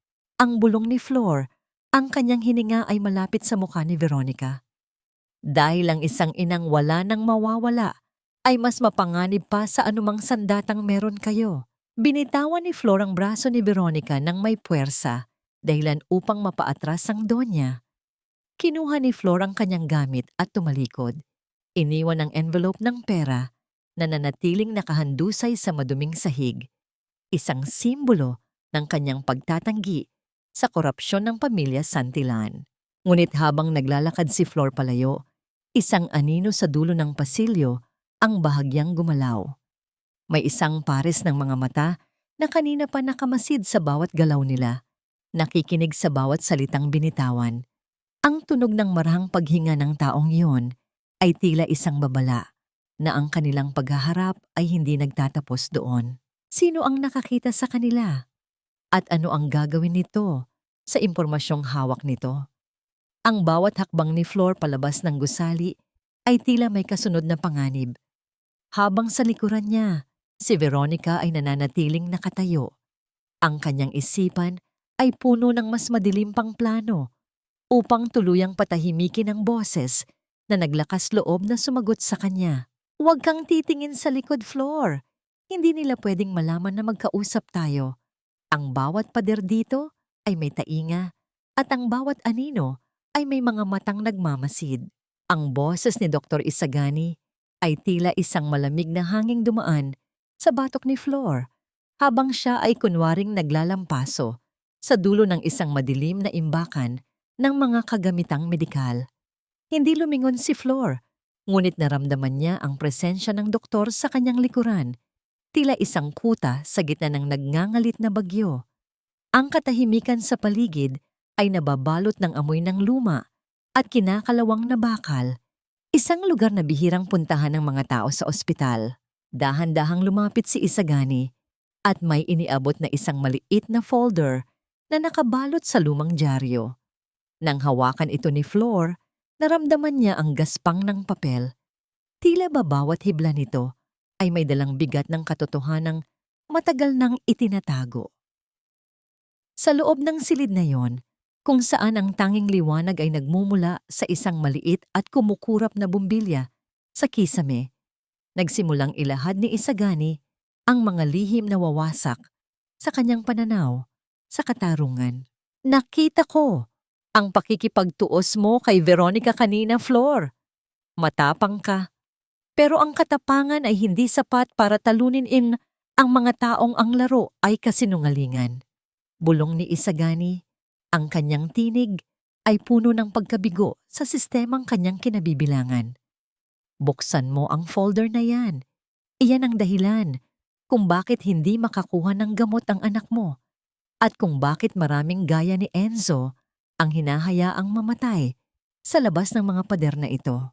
Ang bulong ni Flor, ang kanyang hininga ay malapit sa mukha ni Veronica. Dahil ang isang inang wala nang mawawala, ay mas mapanganib pa sa anumang sandatang meron kayo. Binitawan ni Flor ang braso ni Veronica ng may puwersa, dahilan upang mapaatras ang donya. Kinuha ni Flor ang kanyang gamit at tumalikod. Iniwan ang envelope ng pera na nanatiling nakahandusay sa maduming sahig. Isang simbolo ng kanyang pagtatanggi sa korupsyon ng pamilya Santillan. Ngunit habang naglalakad si Flor palayo, isang anino sa dulo ng pasilyo ang bahagyang gumalaw. May isang pares ng mga mata na kanina pa nakamasid sa bawat galaw nila, nakikinig sa bawat salitang binitawan. Ang tunog ng marahang paghinga ng taong iyon ay tila isang babala na ang kanilang paghaharap ay hindi nagtatapos doon. Sino ang nakakita sa kanila? At ano ang gagawin nito sa impormasyong hawak nito? Ang bawat hakbang ni Flor palabas ng gusali ay tila may kasunod na panganib. Habang sa likuran niya, si Veronica ay nananatiling nakatayo. Ang kanyang isipan ay puno ng mas madilim pang plano upang tuluyang patahimikin ang boses na naglakas loob na sumagot sa kanya. Huwag kang titingin sa likod, Flor. Hindi nila pwedeng malaman na magkausap tayo. Ang bawat pader dito ay may tainga at ang bawat anino ay may mga matang nagmamasid. Ang boses ni Dr. Isagani ay tila isang malamig na hanging dumaan sa batok ni Flor habang siya ay kunwaring naglalampaso sa dulo ng isang madilim na imbakan ng mga kagamitang medikal. Hindi lumingon si Flor, ngunit naramdaman niya ang presensya ng doktor sa kanyang likuran, tila isang kuta sa gitna ng nagngangalit na bagyo. Ang katahimikan sa paligid ay nababalot ng amoy ng luma at kinakalawang na bakal, isang lugar na bihirang puntahan ng mga tao sa ospital. Dahan-dahang lumapit si Isagani at may iniabot na isang maliit na folder na nakabalot sa lumang dyaryo. Nang hawakan ito ni Flor, naramdaman niya ang gaspang ng papel. Tila ba bawat hibla nito ay may dalang bigat ng katotohanang matagal nang itinatago. Sa loob ng silid na yon, kung saan ang tanging liwanag ay nagmumula sa isang maliit at kumukurap na bumbilya, sa kisame, nagsimulang ilahad ni Isagani ang mga lihim na wawasak sa kanyang pananaw sa katarungan. Nakita ko ang pakikipagtuos mo kay Veronica kanina, Flor. Matapang ka. Pero ang katapangan ay hindi sapat para talunin ang mga taong ang laro ay kasinungalingan. Bulong ni Isagani, ang kanyang tinig ay puno ng pagkabigo sa sistemang kanyang kinabibilangan. Buksan mo ang folder na yan. Iyan ang dahilan kung bakit hindi makakuha ng gamot ang anak mo at kung bakit maraming gaya ni Enzo ang hinahayaang mamatay sa labas ng mga pader na ito.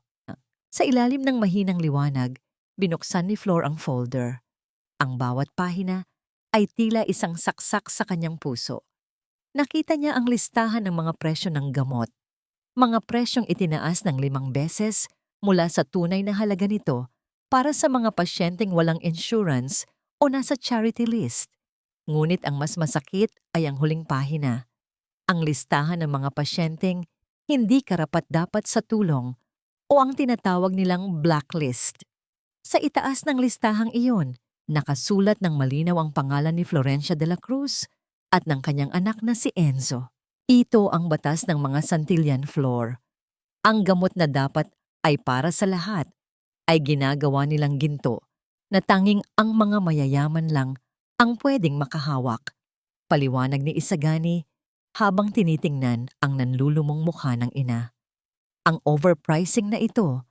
Sa ilalim ng mahinang liwanag, binuksan ni Flor ang folder. Ang bawat pahina ay tila isang saksak sa kanyang puso. Nakita niya ang listahan ng mga presyo ng gamot. Mga presyong itinaas ng 5 beses mula sa tunay na halaga nito para sa mga pasyenteng walang insurance o nasa charity list. Ngunit ang mas masakit ay ang huling pahina. Ang listahan ng mga pasyenteng hindi karapat-dapat sa tulong o ang tinatawag nilang blacklist. Sa itaas ng listahang iyon, nakasulat ng malinaw ang pangalan ni Florencia de la Cruz at ng kanyang anak na si Enzo. Ito ang batas ng mga Santillan, Flor. Ang gamot na dapat ay para sa lahat ay ginagawa nilang ginto na tanging ang mga mayayaman lang ang pwedeng makahawak. Paliwanag ni Isagani habang tinitingnan ang nanlulumong mukha ng ina. Ang overpricing na ito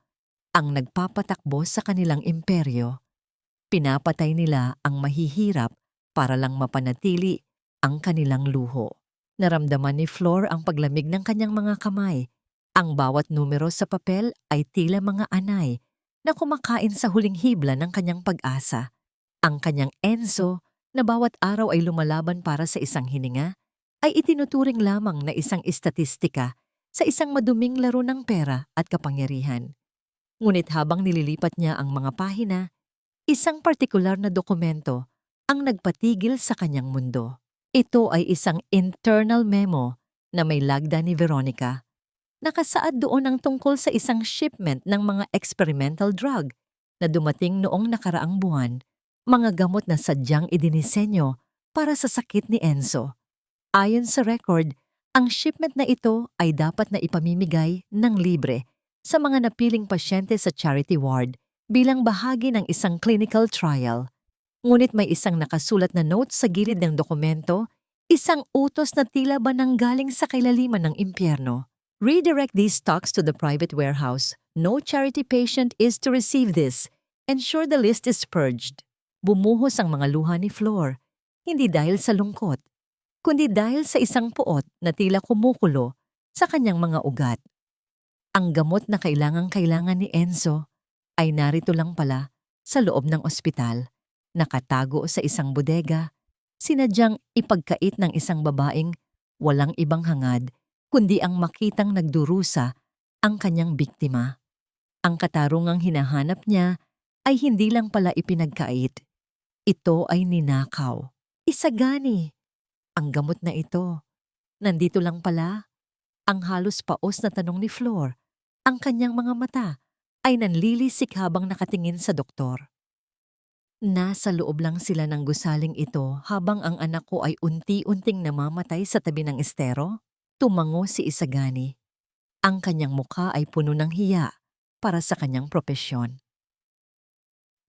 ang nagpapatakbo sa kanilang imperyo. Pinapatay nila ang mahihirap para lang mapanatili ang kanilang luho. Naramdaman ni Flor ang paglamig ng kanyang mga kamay. Ang bawat numero sa papel ay tila mga anay na kumakain sa huling hibla ng kanyang pag-asa. Ang kanyang Enzo na bawat araw ay lumalaban para sa isang hininga ay itinuturing lamang na isang istatistika sa isang maduming laro ng pera at kapangyarihan. Ngunit habang nililipat niya ang mga pahina, isang partikular na dokumento ang nagpatigil sa kanyang mundo. Ito ay isang internal memo na may lagda ni Veronica. Nakasaad doon ang tungkol sa isang shipment ng mga experimental drug na dumating noong nakaraang buwan, mga gamot na sadyang idinisenyo para sa sakit ni Enzo. Ayon sa record, ang shipment na ito ay dapat na ipamimigay ng libre sa mga napiling pasyente sa charity ward bilang bahagi ng isang clinical trial. Ngunit may isang nakasulat na note sa gilid ng dokumento, isang utos na tila ba nanggaling sa kailaliman ng impyerno. Redirect these stocks to the private warehouse. No charity patient is to receive this. Ensure the list is purged. Bumuhos ang mga luha ni Flor, hindi dahil sa lungkot, kundi dahil sa isang puot na tila kumukulo sa kanyang mga ugat. Ang gamot na kailangang-kailangan ni Enzo ay narito lang pala sa loob ng ospital, nakatago sa isang bodega, sinadyang ipagkait ng isang babaeng walang ibang hangad kundi ang makitang nagdurusa ang kanyang biktima. Ang katarungang hinahanap niya ay hindi lang pala ipinagkait. Ito ay ninakaw. Isagani. Ang gamot na ito. Nandito lang pala. Ang halos paos na tanong ni Flor. Ang kanyang mga mata ay nanlilisik habang nakatingin sa doktor. Nasa loob lang sila ng gusaling ito habang ang anak ko ay unti-unting namamatay sa tabi ng estero. Tumango si Isagani. Ang kanyang mukha ay puno ng hiya para sa kanyang propesyon.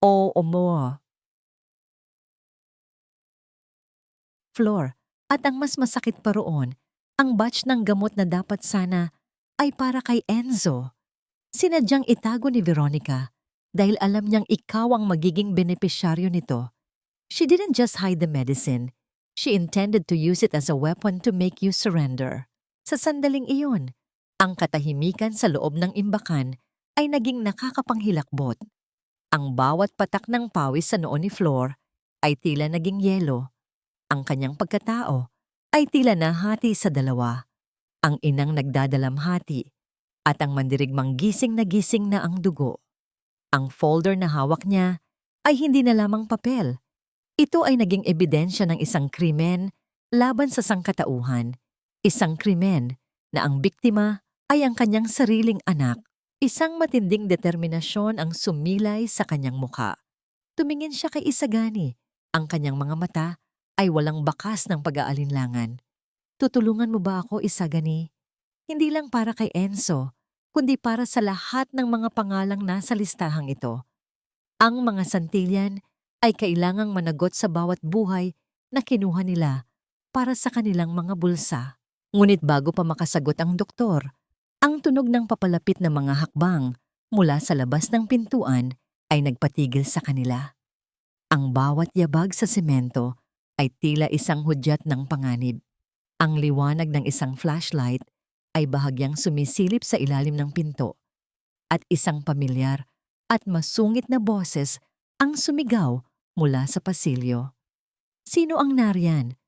Oo mo. Flor, at ang mas masakit pa roon, ang batch ng gamot na dapat sana ay para kay Enzo. Sinadyang itago ni Veronica dahil alam niyang ikaw ang magiging benepisyaryo nito. She didn't just hide the medicine. She intended to use it as a weapon to make you surrender. Sa sandaling iyon, ang katahimikan sa loob ng imbakan ay naging nakakapanghilakbot. Ang bawat patak ng pawis sa noo ni Flor ay tila naging yelo. Ang kanyang pagkatao ay tila nahati sa dalawa. Ang inang nagdadalamhati at ang mandirigmang gising na ang dugo. Ang folder na hawak niya ay hindi na lamang papel. Ito ay naging ebidensya ng isang krimen laban sa sangkatauhan, isang krimen na ang biktima ay ang kanyang sariling anak. Isang matinding determinasyon ang sumilay sa kanyang mukha. Tumingin siya kay Isagani. Ang kanyang mga mata ay walang bakas ng pag-aalinlangan. Tutulungan mo ba ako, Isagani? Hindi lang para kay Enzo, kundi para sa lahat ng mga pangalang nasa listahang ito. Ang mga Santillan ay kailangang managot sa bawat buhay na kinuha nila para sa kanilang mga bulsa. Ngunit bago pa makasagot ang doktor, ang tunog ng papalapit na mga hakbang mula sa labas ng pintuan ay nagpatigil sa kanila. Ang bawat yabag sa semento ay tila isang hudyat ng panganib. Ang liwanag ng isang flashlight ay bahagyang sumisilip sa ilalim ng pinto at isang pamilyar at masungit na boses ang sumigaw mula sa pasilyo. Sino ang nariyan?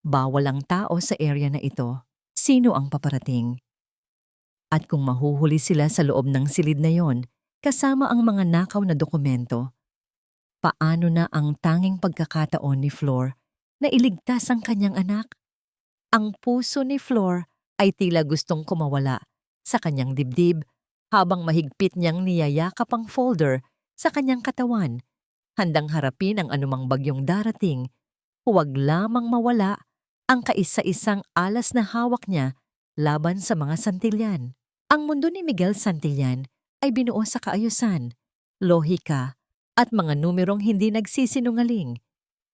Bawal ang tao sa area na ito. Sino ang paparating? At kung mahuhuli sila sa loob ng silid na yon, kasama ang mga nakaw na dokumento, paano na ang tanging pagkakataon ni Flor na iligtas ang kanyang anak? Ang puso ni Flor ay tila gustong kumawala sa kanyang dibdib habang mahigpit niyang niyayakap ang folder sa kanyang katawan, handang harapin ang anumang bagyong darating, huwag lamang mawala ang kaisa-isang alas na hawak niya laban sa mga Santillan. Ang mundo ni Miguel Santillan ay binuo sa kaayusan, lohika, at mga numerong hindi nagsisinungaling.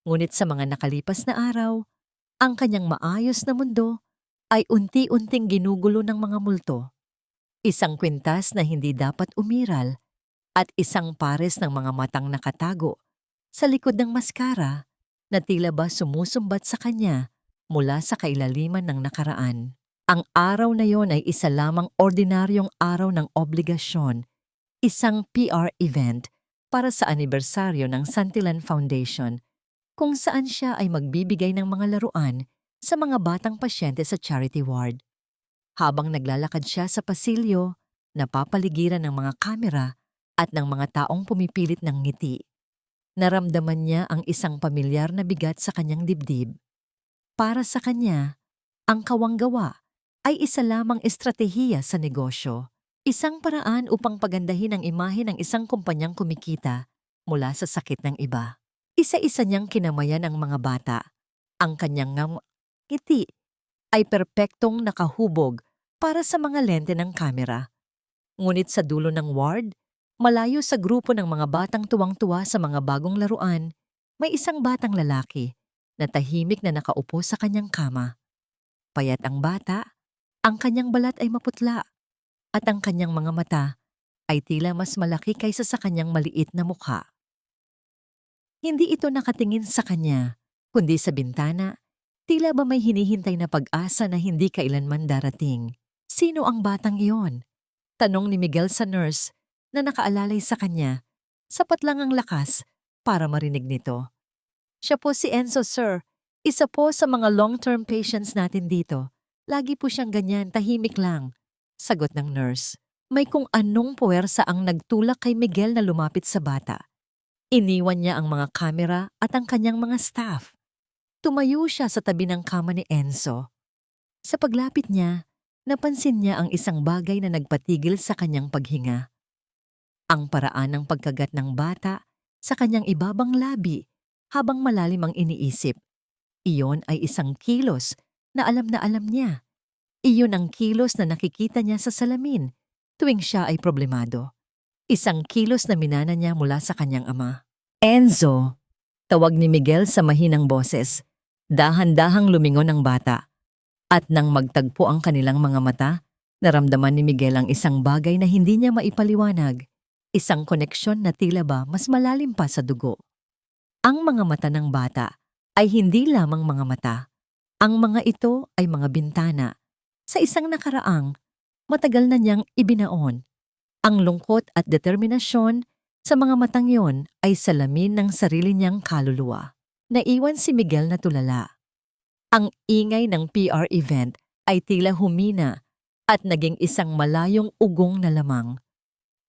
Ngunit sa mga nakalipas na araw, ang kanyang maayos na mundo ay unti-unting ginugulo ng mga multo. Isang kwintas na hindi dapat umiral at isang pares ng mga matang nakatago sa likod ng maskara na tila ba sumusumbat sa kanya mula sa kailaliman ng nakaraan. Ang araw na yon ay isa lamang ordinaryong araw ng obligasyon, isang PR event para sa anibersaryo ng Santillan Foundation kung saan siya ay magbibigay ng mga laruan sa mga batang pasyente sa charity ward. Habang naglalakad siya sa pasilyo, napapaligiran ng mga kamera at ng mga taong pumipilit ng ngiti. Naramdaman niya ang isang pamilyar na bigat sa kanyang dibdib. Para sa kanya, ang kawanggawa ay isa lamang estratehiya sa negosyo, isang paraan upang pagandahin ang imahe ng isang kumpanyang kumikita mula sa sakit ng iba. Isa-isa niyang kinamayan ang mga bata. Ang kanyang ngiti ay perpektong nakahubog para sa mga lente ng kamera. Ngunit sa dulo ng ward, malayo sa grupo ng mga batang tuwang-tuwa sa mga bagong laruan, may isang batang lalaki na tahimik na nakaupo sa kanyang kama. Payat ang bata, ang kanyang balat ay maputla, at ang kanyang mga mata ay tila mas malaki kaysa sa kanyang maliit na mukha. Hindi ito nakatingin sa kanya, kundi sa bintana, tila ba may hinihintay na pag-asa na hindi kailanman darating. Sino ang batang iyon? Tanong ni Miguel sa nurse na nakaalalay sa kanya. Sapat lang ang lakas para marinig nito. Siya po si Enzo, sir. Isa po sa mga long-term patients natin dito. Lagi po siyang ganyan, tahimik lang. Sagot ng nurse. May kung anong puwersa ang nagtulak kay Miguel na lumapit sa bata. Iniwan niya ang mga kamera at ang kanyang mga staff. Tumayo siya sa tabi ng kama ni Enzo. Sa paglapit niya, napansin niya ang isang bagay na nagpatigil sa kanyang paghinga. Ang paraan ng pagkagat ng bata sa kanyang ibabang labi habang malalim ang iniisip. Iyon ay isang kilos na alam niya. Iyon ang kilos na nakikita niya sa salamin tuwing siya ay problemado. Isang kilos na minana niya mula sa kanyang ama. Enzo! Tawag ni Miguel sa mahinang boses. Dahan-dahang lumingon ang bata. At nang magtagpo ang kanilang mga mata, naramdaman ni Miguel ang isang bagay na hindi niya maipaliwanag. Isang koneksyon na tila ba mas malalim pa sa dugo. Ang mga mata ng bata ay hindi lamang mga mata. Ang mga ito ay mga bintana. Sa isang nakaraang, matagal na niyang ibinaon. Ang lungkot at determinasyon sa mga matang yon ay salamin ng sarili niyang kaluluwa. Naiwan si Miguel na tulala. Ang ingay ng PR event ay tila humina at naging isang malayong ugong na lamang.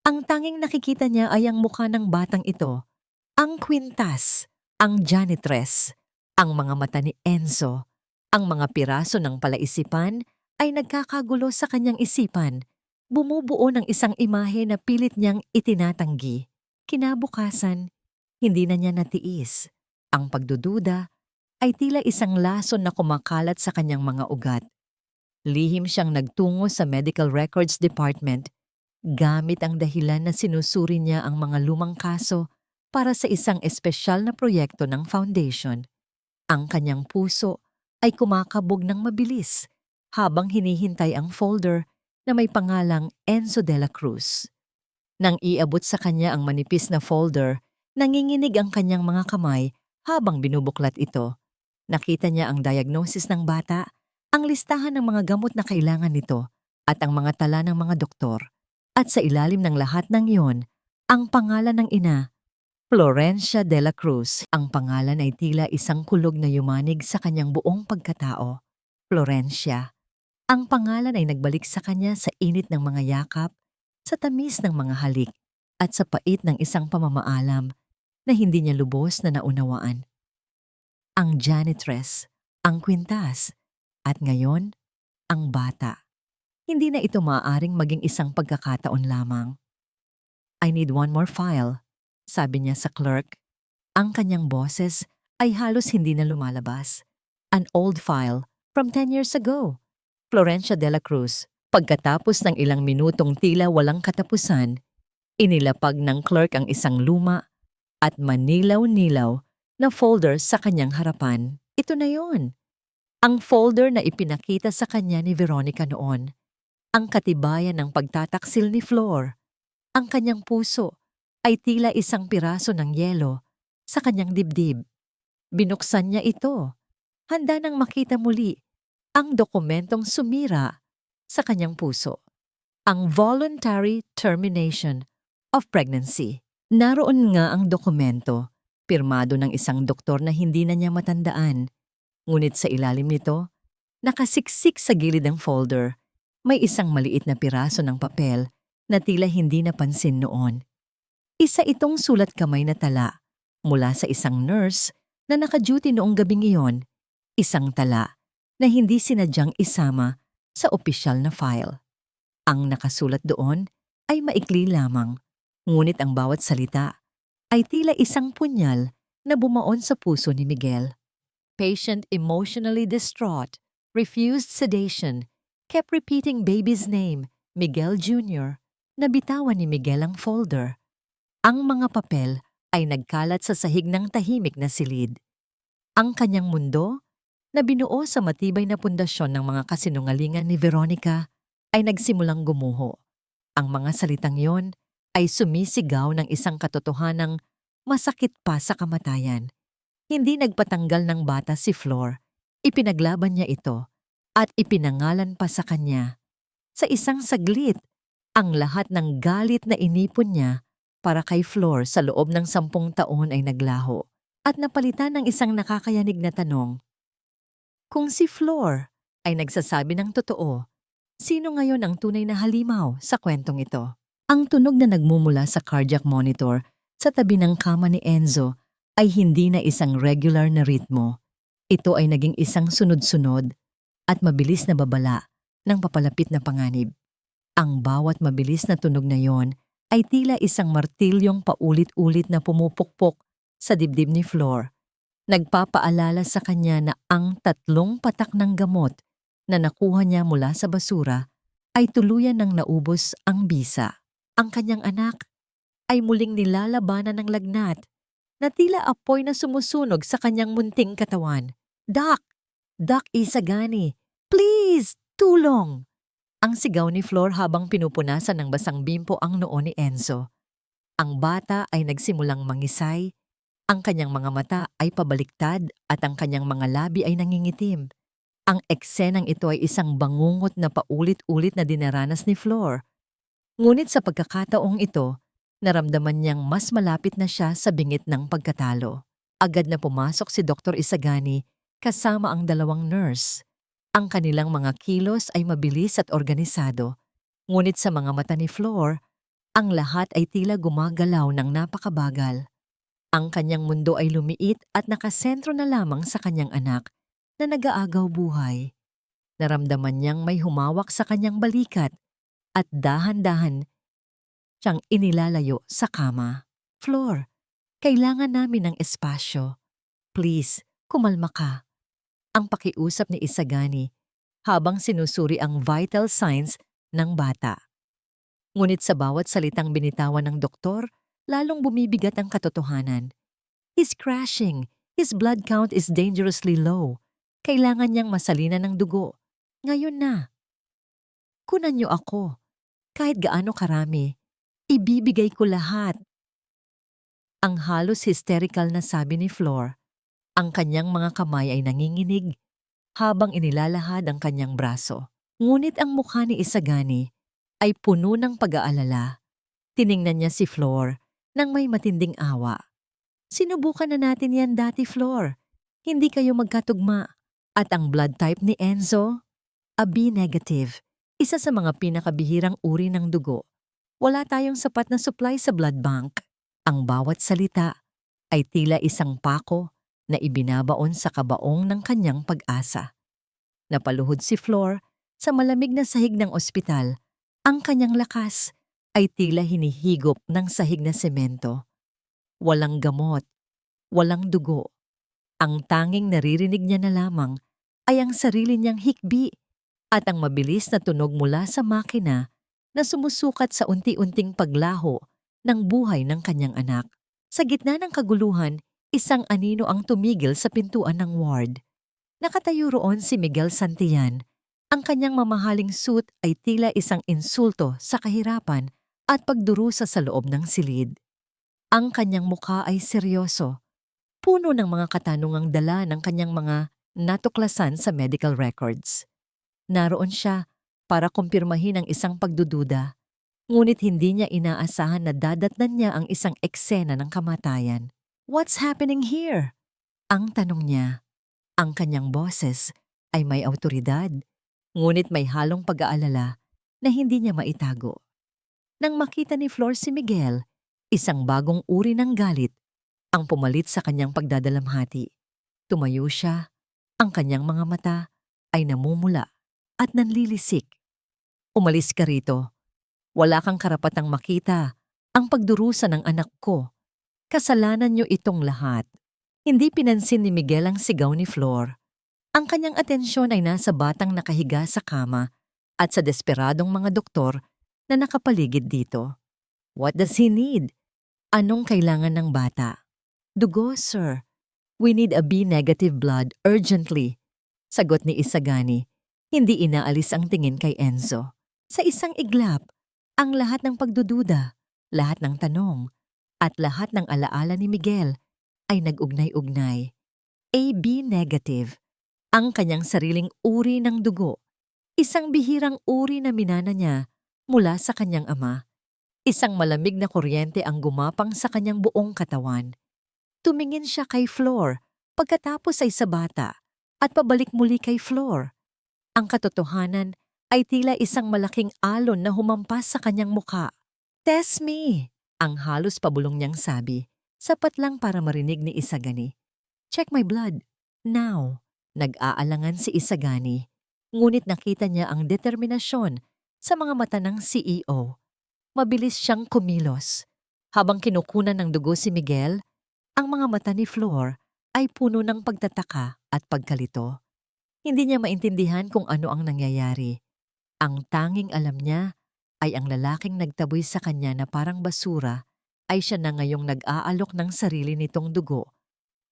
Ang tanging nakikita niya ay ang mukha ng batang ito, ang kwintas, ang janitress, ang mga mata ni Enzo, Ang mga piraso ng palaisipan ay nagkakagulo sa kanyang isipan, bumubuo ng isang imahe na pilit niyang itinatanggi. Kinabukasan, hindi na niya natiis. Ang pagdududa ay tila isang lason na kumakalat sa kanyang mga ugat. Lihim siyang nagtungo sa Medical Records Department gamit ang dahilan na sinusuri niya ang mga lumang kaso para sa isang espesyal na proyekto ng foundation. Ang kanyang puso ay kumakabog ng mabilis habang hinihintay ang folder na may pangalang Enzo de la Cruz. Nang iabot sa kanya ang manipis na folder, nanginginig ang kanyang mga kamay habang binubuklat ito. Nakita niya ang diagnosis ng bata, ang listahan ng mga gamot na kailangan nito at ang mga tala ng mga doktor. At sa ilalim ng lahat ng iyon, ang pangalan ng ina, Florencia de la Cruz. Ang pangalan ay tila isang kulog na yumanig sa kanyang buong pagkatao. Florencia. Ang pangalan ay nagbalik sa kanya sa init ng mga yakap, sa tamis ng mga halik, at sa pait ng isang pamamaalam na hindi niya lubos na naunawaan. Ang janitress, ang kwintas, at ngayon, ang bata. Hindi na ito maaaring maging isang pagkakataon lamang. I need one more file, sabi niya sa clerk. Ang kanyang boses ay halos hindi na lumalabas. An old file from 10 years ago. Florencia de la Cruz. Pagkatapos ng ilang minutong tila walang katapusan, inilapag ng clerk ang isang luma at manilaw-nilaw na folder sa kanyang harapan. Ito na yon. Ang folder na ipinakita sa kanya ni Veronica noon. Ang katibayan ng pagtataksil ni Flor. Ang kanyang puso ay tila isang piraso ng yelo sa kanyang dibdib. Binuksan niya ito. Handa nang makita muli ang dokumentong sumira sa kanyang puso. Ang voluntary termination of pregnancy. Naroon nga ang dokumento, pirmado ng isang doktor na hindi na niya matandaan. Ngunit sa ilalim nito, nakasiksik sa gilid ng folder, may isang maliit na piraso ng papel na tila hindi napansin noon. Isa itong sulat kamay na tala mula sa isang nurse na naka-duty noong gabing iyon, isang tala na hindi sinadyang isama sa opisyal na file. Ang nakasulat doon ay maikli lamang, ngunit ang bawat salita ay tila isang punyal na bumaon sa puso ni Miguel. Patient emotionally distraught, refused sedation, kept repeating baby's name, Miguel Jr. Nabitawan ni Miguel ang folder. Ang mga papel ay nagkalat sa sahig ng tahimik na silid. Ang kanyang mundo, na binuo sa matibay na pundasyon ng mga kasinungalingan ni Veronica, ay nagsimulang gumuho. Ang mga salitang yon ay sumisigaw ng isang katotohanang masakit pa sa kamatayan. Hindi nagpatanggal ng bata si Flor. Ipinaglaban niya ito at ipinangalan pa sa kanya. Sa isang saglit, ang lahat ng galit na inipon niya para kay Flor sa loob ng 10 taon ay naglaho at napalitan ng isang nakakayanig na tanong. Kung si Flor ay nagsasabi ng totoo, sino ngayon ang tunay na halimaw sa kwentong ito? Ang tunog na nagmumula sa cardiac monitor sa tabi ng kama ni Enzo ay hindi na isang regular na ritmo. Ito ay naging isang sunod-sunod at mabilis na babala ng papalapit na panganib. Ang bawat mabilis na tunog na yon ay tila isang martilyong paulit-ulit na pumupukpok sa dibdib ni Flor. Nagpapaalala sa kanya na ang 3 patak ng gamot na nakuha niya mula sa basura ay tuluyan ng naubos ang bisa. Ang kanyang anak ay muling nilalabanan ng lagnat na tila apoy na sumusunog sa kanyang munting katawan. Doc! Doc Isagani! Please! Tulong! Ang sigaw ni Flor habang pinupunasan ng basang bimpo ang noo ni Enzo. Ang bata ay nagsimulang mangisay, ang kanyang mga mata ay pabaliktad at ang kanyang mga labi ay nangingitim. Ang eksenang ito ay isang bangungot na paulit-ulit na dinaranas ni Flor. Ngunit sa pagkakataong ito, naramdaman niyang mas malapit na siya sa bingit ng pagkatalo. Agad na pumasok si Dr. Isagani kasama ang 2 nurse. Ang kanilang mga kilos ay mabilis at organisado, ngunit sa mga mata ni Flor, ang lahat ay tila gumagalaw ng napakabagal. Ang kanyang mundo ay lumiit at nakasentro na lamang sa kanyang anak na nag-aagaw buhay. Naramdaman niyang may humawak sa kanyang balikat at dahan-dahan siyang inilalayo sa kama. Floor, kailangan namin ng espasyo. Please, kumalma ka. Ang pakiusap ni Isagani habang sinusuri ang vital signs ng bata. Ngunit sa bawat salitang binitawan ng doktor, lalong bumibigat ang katotohanan. He's crashing. His blood count is dangerously low. Kailangan niyang masalinan ng dugo. Ngayon na. Kunan niyo ako. Kahit gaano karami, ibibigay ko lahat. Ang halos hysterical na sabi ni Flor. Ang kanyang mga kamay ay nanginginig habang inilalahad ang kanyang braso. Ngunit ang mukha ni Isagani ay puno ng pag-aalala. Tiningnan niya si Flor nang may matinding awa. Sinubukan na natin yan dati, Flor. Hindi kayo magkatugma. At ang blood type ni Enzo? A B negative. Isa sa mga pinakabihirang uri ng dugo. Wala tayong sapat na supply sa blood bank. Ang bawat salita ay tila isang pako na ibinabaon sa kabaong ng kanyang pag-asa. Napaluhod si Flor sa malamig na sahig ng ospital. Ang kanyang lakas ay tila hinihigop ng sahig na semento. Walang gamot, walang dugo. Ang tanging naririnig niya na lamang ay ang sarili niyang hikbi at ang mabilis na tunog mula sa makina na sumusukat sa unti-unting paglaho ng buhay ng kanyang anak. Sa gitna ng kaguluhan, isang anino ang tumigil sa pintuan ng ward. Nakatayo roon si Miguel Santillan. Ang kanyang mamahaling suit ay tila isang insulto sa kahirapan at pagdurusa sa loob ng silid. Ang kanyang mukha ay seryoso, puno ng mga katanungang dala ng kanyang mga natuklasan sa medical records. Naroon siya para kumpirmahin ang isang pagdududa, ngunit hindi niya inaasahan na dadatnan niya ang isang eksena ng kamatayan. What's happening here? Ang tanong niya. Ang kanyang boses ay may awtoridad, ngunit may halong pag-aalala na hindi niya maitago. Nang makita ni Flor si Miguel, isang bagong uri ng galit ang pumalit sa kanyang pagdadalamhati. Tumayo siya, ang kanyang mga mata ay namumula at nanlilisik. Umalis ka rito. Wala kang karapatang makita ang pagdurusa ng anak ko. Kasalanan niyo itong lahat. Hindi pinansin ni Miguel ang sigaw ni Flor. Ang kanyang atensyon ay nasa batang nakahiga sa kama at sa desperadong mga doktor na nakapaligid dito. What does he need? Anong kailangan ng bata? Dugo, sir. We need a B negative blood urgently. Sagot ni Isagani. Hindi inaalis ang tingin kay Enzo. Sa isang iglap, ang lahat ng pagdududa, lahat ng tanong, at lahat ng alaala ni Miguel ay nag-ugnay-ugnay. AB negative, ang kanyang sariling uri ng dugo. Isang bihirang uri na minana niya mula sa kanyang ama. Isang malamig na kuryente ang gumapang sa kanyang buong katawan. Tumingin siya kay Flor, pagkatapos ay sa bata, at pabalik muli kay Flor. Ang katotohanan ay tila isang malaking alon na humampas sa kanyang mukha. Test me! Ang halos pabulong niyang sabi, sapat lang para marinig ni Isagani. Check my blood. Now. Nag-aalangan si Isagani, ngunit nakita niya ang determinasyon sa mga mata ng CEO. Mabilis siyang kumilos. Habang kinukunan ng dugo si Miguel, ang mga mata ni Flor ay puno ng pagtataka at pagkalito. Hindi niya maintindihan kung ano ang nangyayari. Ang tanging alam niya ay ang lalaking nagtaboy sa kanya na parang basura ay siya na ngayong nag-aalok ng sarili nitong dugo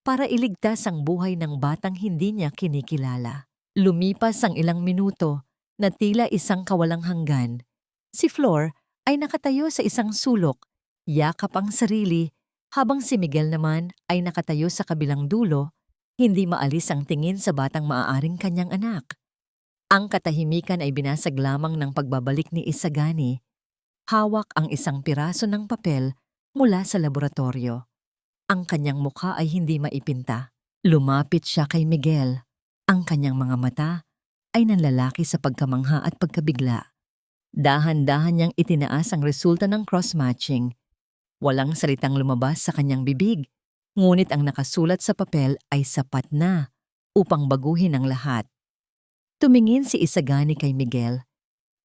para iligtas ang buhay ng batang hindi niya kinikilala. Lumipas ang ilang minuto na tila isang kawalang hanggan. Si Flor ay nakatayo sa isang sulok, yakap ang sarili, habang si Miguel naman ay nakatayo sa kabilang dulo, hindi maalis ang tingin sa batang maaaring kanyang anak. Ang katahimikan ay binasag lamang ng pagbabalik ni Isagani. Hawak ang isang piraso ng papel mula sa laboratorio. Ang kanyang mukha ay hindi maipinta. Lumapit siya kay Miguel. Ang kanyang mga mata ay nanlalaki sa pagkamangha at pagkabigla. Dahan-dahan niyang itinaas ang resulta ng cross-matching. Walang salitang lumabas sa kanyang bibig, ngunit ang nakasulat sa papel ay sapat na upang baguhin ang lahat. Tumingin si Isagani kay Miguel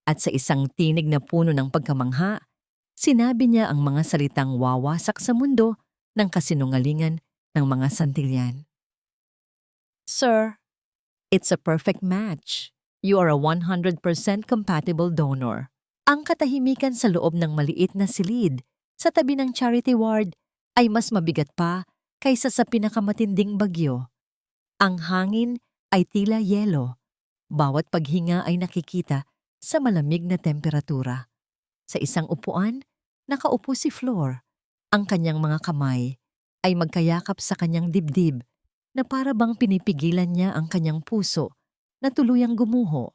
at sa isang tinig na puno ng pagkamangha, sinabi niya ang mga salitang wawasak sa mundo ng kasinungalingan ng mga Santillan. Sir, it's a perfect match. You are a 100% compatible donor. Ang katahimikan sa loob ng maliit na silid sa tabi ng charity ward ay mas mabigat pa kaysa sa pinakamatinding bagyo. Ang hangin ay tila yelo. Bawat paghinga ay nakikita sa malamig na temperatura. Sa isang upuan, nakaupo si Flor. Ang kanyang mga kamay ay magkayakap sa kanyang dibdib na para bang pinipigilan niya ang kanyang puso na tuluyang gumuho.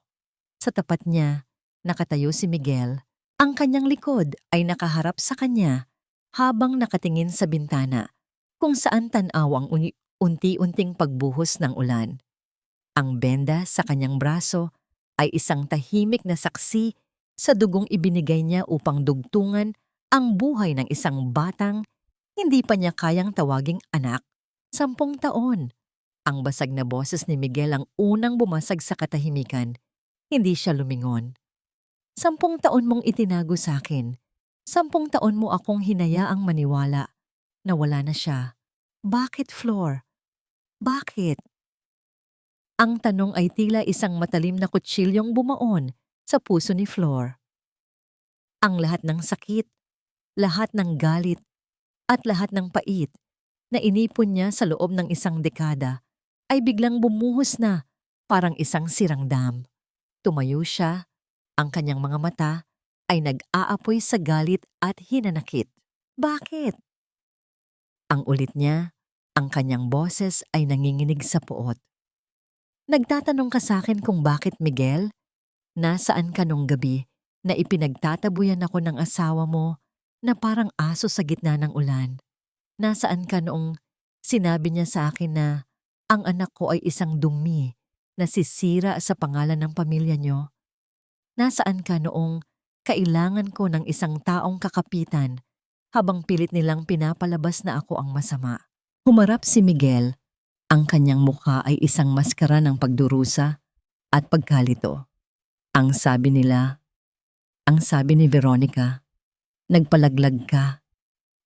Sa tapat niya, nakatayo si Miguel. Ang kanyang likod ay nakaharap sa kanya habang nakatingin sa bintana kung saan tanaw ang unti-unting pagbuhos ng ulan. Ang benda sa kanyang braso ay isang tahimik na saksi sa dugong ibinigay niya upang dugtungan ang buhay ng isang batang hindi pa niya kayang tawaging anak. 10 taon. Ang basag na boses ni Miguel ang unang bumasag sa katahimikan. Hindi siya lumingon. 10 taon mong itinago sa akin. 10 taon mo akong hinayaang maniwala na wala na siya. Bakit, Flor? Bakit? Ang tanong ay tila isang matalim na kutsilyong bumaon sa puso ni Flor. Ang lahat ng sakit, lahat ng galit, at lahat ng pait na inipon niya sa loob ng isang dekada ay biglang bumuhos na parang isang sirang dam. Tumayo siya, ang kanyang mga mata ay nag-aapoy sa galit at hinanakit. Bakit? Ang ulit niya, ang kanyang boses ay nanginginig sa puot. Nagtatanong ka sa akin kung bakit, Miguel? Nasaan ka nung gabi na ipinagtatabuyan ako ng asawa mo na parang aso sa gitna ng ulan? Nasaan ka noong sinabi niya sa akin na ang anak ko ay isang dumi na sisira sa pangalan ng pamilya niyo? Nasaan ka noong kailangan ko ng isang taong kakapitan habang pilit nilang pinapalabas na ako ang masama? Humarap si Miguel. Ang kanyang mukha ay isang maskara ng pagdurusa at pagkalito. Ang sabi ni Veronica, nagpalaglag ka.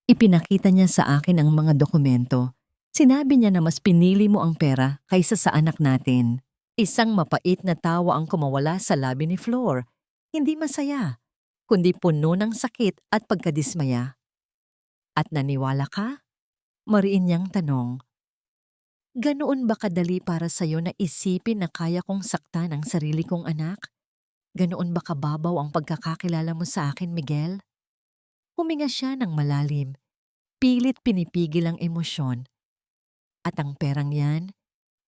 Ipinakita niya sa akin ang mga dokumento. Sinabi niya na mas pinili mo ang pera kaysa sa anak natin. Isang mapait na tawa ang kumawala sa labi ni Flor. Hindi masaya, kundi puno ng sakit at pagkadismaya. At naniwala ka? Mariin niyang tanong. Ganoon ba kadali para sa'yo na isipin na kaya kong saktan ang sarili kong anak? Ganoon ba kababaw ang pagkakakilala mo sa akin, Miguel? Huminga siya ng malalim. Pilit pinipigil ang emosyon. At ang perang yan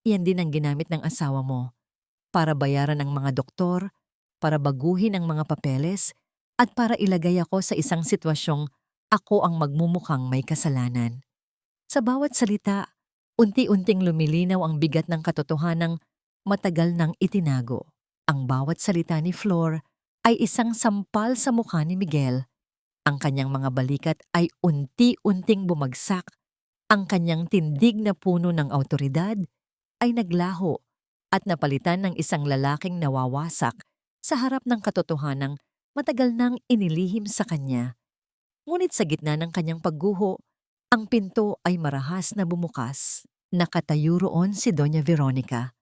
din ang ginamit ng asawa mo para bayaran ang mga doktor, para baguhin ang mga papeles, at para ilagay ako sa isang sitwasyong ako ang magmumukhang may kasalanan. Sa bawat salita, unti-unting lumilinaw ang bigat ng katotohanang matagal nang itinago. Ang bawat salita ni Flor ay isang sampal sa mukha ni Miguel. Ang kanyang mga balikat ay unti-unting bumagsak. Ang kanyang tindig na puno ng awtoridad ay naglaho at napalitan ng isang lalaking nawawasak sa harap ng katotohanang matagal nang inilihim sa kanya. Ngunit sa gitna ng kanyang pagguho, ang pinto ay marahas na bumukas. Nakatayo roon si Doña Veronica.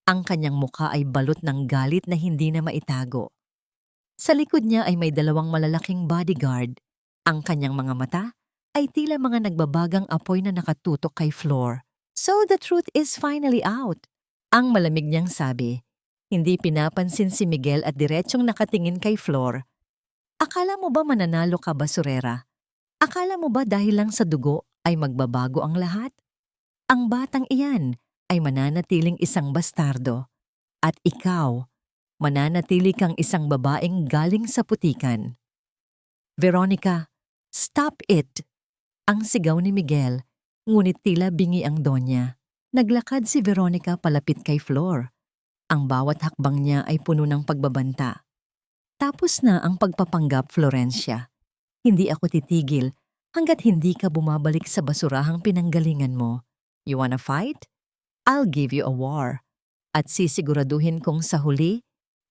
Ang kanyang mukha ay balot ng galit na hindi na maitago. Sa likod niya ay may 2 malalaking bodyguard. Ang kanyang mga mata ay tila mga nagbabagang apoy na nakatutok kay Flor. So the truth is finally out. Ang malamig niyang sabi. Hindi pinapansin si Miguel at diretsong nakatingin kay Flor. Akala mo ba mananalo ka, basurera? Akala mo ba dahil lang sa dugo ay magbabago ang lahat? Ang batang iyan ay mananatiling isang bastardo. At ikaw, mananatili kang isang babaeng galing sa putikan. Veronica, stop it! Ang sigaw ni Miguel, ngunit tila bingi ang Donya. Naglakad si Veronica palapit kay Flor. Ang bawat hakbang niya ay puno ng pagbabanta. Tapos na ang pagpapanggap, Florencia. Hindi ako titigil hanggat hindi ka bumabalik sa basurahang pinanggalingan mo. You wanna fight? I'll give you a war. At sisiguraduhin kong sa huli,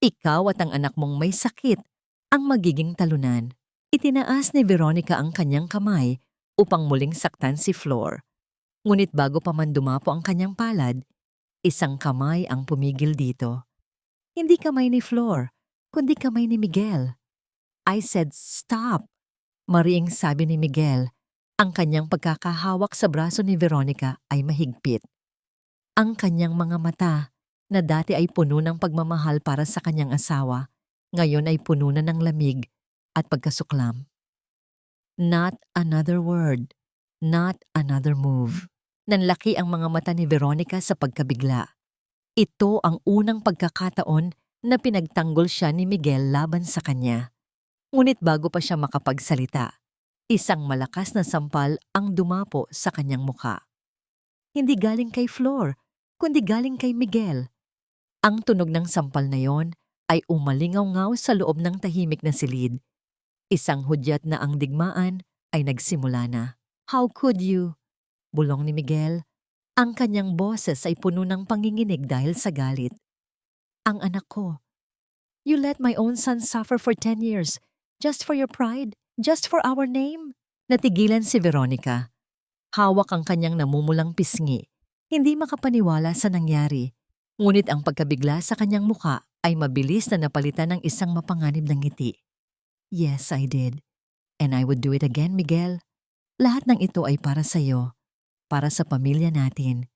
ikaw at ang anak mong may sakit ang magiging talunan. Itinaas ni Veronica ang kanyang kamay upang muling saktan si Flor. Ngunit bago pa man dumapo ang kanyang palad, isang kamay ang pumigil dito. Hindi kamay ni Flor, kundi kamay ni Miguel. I said, "Stop!" Mariing sabi ni Miguel. Ang kanyang pagkakahawak sa braso ni Veronica ay mahigpit. Ang kanyang mga mata, na dati ay puno ng pagmamahal para sa kanyang asawa, ngayon ay puno na ng lamig at pagkasuklam. Not another word, not another move. Nanlaki ang mga mata ni Veronica sa pagkabigla. Ito ang unang pagkakataon na pinagtanggol siya ni Miguel laban sa kanya. Ngunit bago pa siya makapagsalita, isang malakas na sampal ang dumapo sa kanyang muka. Hindi galing kay Flor, kundi galing kay Miguel. Ang tunog ng sampal na yon ay umalingaw-ngaw sa loob ng tahimik na silid. Isang hudyat na ang digmaan ay nagsimula na. "How could you?" bulong ni Miguel. Ang kanyang boses ay puno ng panginginig dahil sa galit. "Ang anak ko. You let my own son suffer for 10 years, just for your pride, just for our name." Natigilan si Veronica. Hawak ang kanyang namumulang pisngi. Hindi makapaniwala sa nangyari. Ngunit ang pagkabigla sa kanyang muka ay mabilis na napalitan ng isang mapanganib na ngiti. "Yes, I did. And I would do it again, Miguel. Lahat ng ito ay para sa iyo, para sa pamilya natin.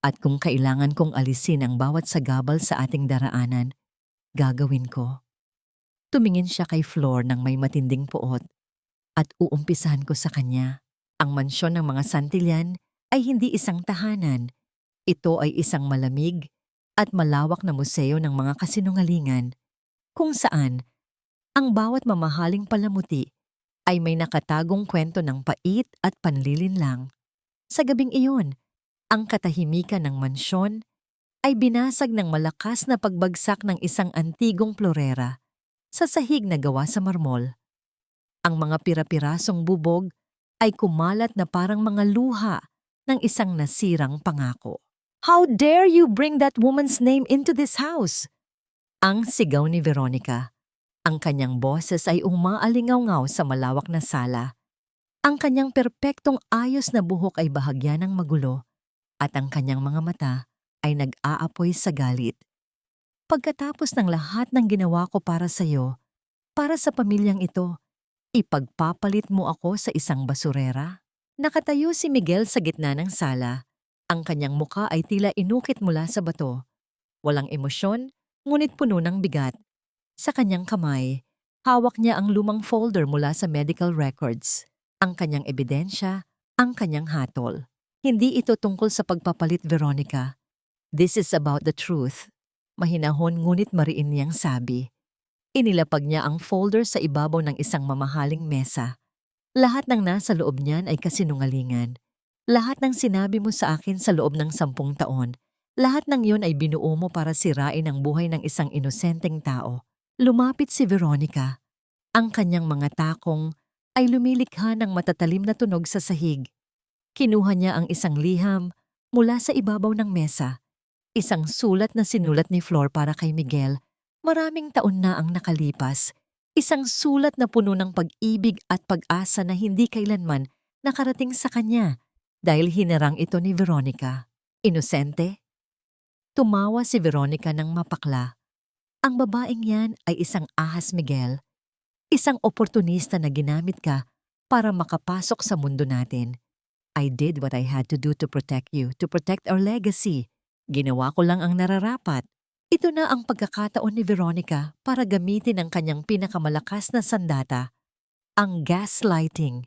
At kung kailangan kong alisin ang bawat sagabal sa ating daraanan, gagawin ko." Tumingin siya kay Flor ng may matinding puot at uumpisahan ko sa kanya. Ang mansyon ng mga Santillan ay hindi isang tahanan. Ito ay isang malamig at malawak na museo ng mga kasinungalingan, kung saan ang bawat mamahaling palamuti ay may nakatagong kwento ng pait at panlilinlang. Sa gabing iyon, ang katahimikan ng mansyon ay binasag ng malakas na pagbagsak ng isang antigong florera sa sahig na gawa sa marmol. Ang mga pira-pirasong bubog ay kumalat na parang mga luha ng isang nasirang pangako. "How dare you bring that woman's name into this house?" Ang sigaw ni Veronica. Ang kanyang boses ay umaalingaw-ngaw sa malawak na sala. Ang kanyang perpektong ayos na buhok ay bahagya ng magulo at ang kanyang mga mata ay nag-aapoy sa galit. "Pagkatapos ng lahat ng ginawa ko para sa iyo, para sa pamilyang ito, ipagpapalit mo ako sa isang basurera?" Nakatayo si Miguel sa gitna ng sala. Ang kanyang muka ay tila inukit mula sa bato. Walang emosyon, ngunit puno ng bigat. Sa kanyang kamay, hawak niya ang lumang folder mula sa medical records. Ang kanyang ebidensya, ang kanyang hatol. Hindi ito tungkol sa pagpapalit, Veronica. This is about the truth. Mahinahon ngunit mariin niyang sabi. Inilapag niya ang folder sa ibabaw ng isang mamahaling mesa. Lahat ng nasa loob niyan ay kasinungalingan. Lahat ng sinabi mo sa akin sa loob ng 10 taon, lahat ng yun ay binuo mo para sirain ang buhay ng isang inosenteng tao. Lumapit si Veronica. Ang kanyang mga takong ay lumilikha ng matatalim na tunog sa sahig. Kinuha niya ang isang liham mula sa ibabaw ng mesa. Isang sulat na sinulat ni Flor para kay Miguel. Maraming taon na ang nakalipas. Isang sulat na puno ng pag-ibig at pag-asa na hindi kailanman nakarating sa kanya dahil hinarang ito ni Veronica. Inosente? Tumawa si Veronica ng mapakla. Ang babaeng yan ay isang ahas, Miguel. Isang oportunista na ginamit ka para makapasok sa mundo natin. I did what I had to do to protect you, to protect our legacy. Ginawa ko lang ang nararapat. Ito na ang pagkakataon ni Veronica para gamitin ang kanyang pinakamalakas na sandata, ang gaslighting.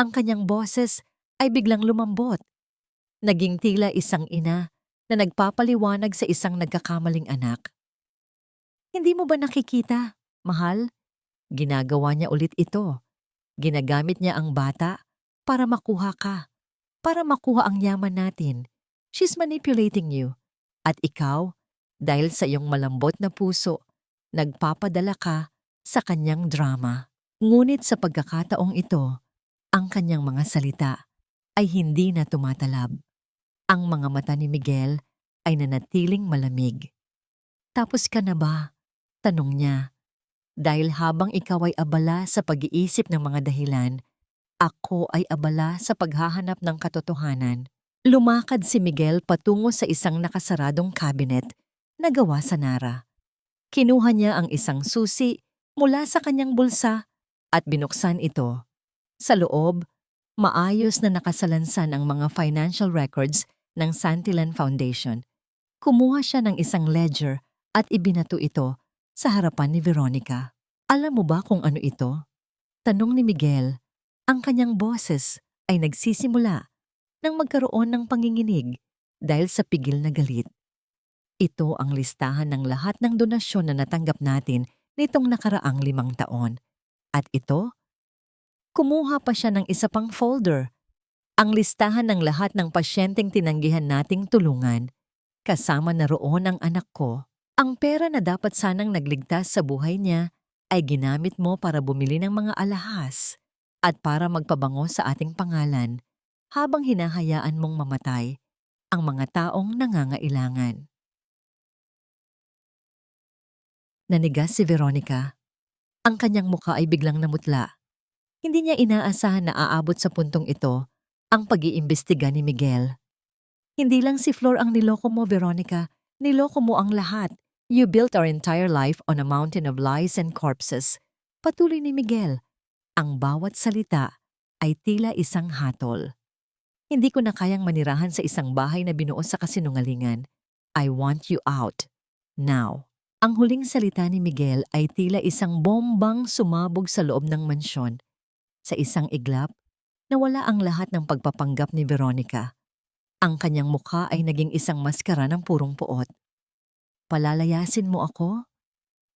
Ang kanyang boses ay biglang lumambot. Naging tila isang ina na nagpapaliwanag sa isang nagkakamaling anak. Hindi mo ba nakikita, mahal? Ginagawa niya ulit ito. Ginagamit niya ang bata para makuha ka, para makuha ang yaman natin. She's manipulating you. At ikaw, dahil sa iyong malambot na puso, nagpapadala ka sa kanyang drama. Ngunit sa pagkakataong ito, ang kanyang mga salita ay hindi na tumatalab. Ang mga mata ni Miguel ay nanatiling malamig. "Tapos ka na ba?" tanong niya. Dahil habang ikaw ay abala sa pag-iisip ng mga dahilan, ako ay abala sa paghahanap ng katotohanan. Lumakad si Miguel patungo sa isang nakasaradong cabinet na gawa sa Nara. Kinuha niya ang isang susi mula sa kanyang bulsa at binuksan ito. Sa loob, maayos na nakasalansan ang mga financial records ng Santillan Foundation. Kumuha siya ng isang ledger at ibinato ito sa harapan ni Veronica. "Alam mo ba kung ano ito?" tanong ni Miguel. Ang kanyang boses ay nagsisimula nang magkaroon ng panginginig dahil sa pigil na galit. "Ito ang listahan ng lahat ng donasyon na natanggap natin nitong nakaraang 5 taon. At ito, kumuha pa siya ng isa pang folder. Ang listahan ng lahat ng pasyenteng tinanggihan nating tulungan. Kasama na roon ang anak ko. Ang pera na dapat sanang nagligtas sa buhay niya ay ginamit mo para bumili ng mga alahas at para magpabango sa ating pangalan habang hinahayaan mong mamatay ang mga taong nangangailangan." Nanigas si Veronica. Ang kanyang mukha ay biglang namutla. Hindi niya inaasahan na aabot sa puntong ito ang pag-iimbestiga ni Miguel. "Hindi lang si Flor ang niloko mo, Veronica. Niloko mo ang lahat. You built our entire life on a mountain of lies and corpses." Patuloy ni Miguel. Ang bawat salita ay tila isang hatol. "Hindi ko na kayang manirahan sa isang bahay na binuo sa kasinungalingan. I want you out. Now." Ang huling salita ni Miguel ay tila isang bombang sumabog sa loob ng mansyon. Sa isang iglap, nawala ang lahat ng pagpapanggap ni Veronica. Ang kanyang mukha ay naging isang maskara ng purong puot. "Palalayasin mo ako?"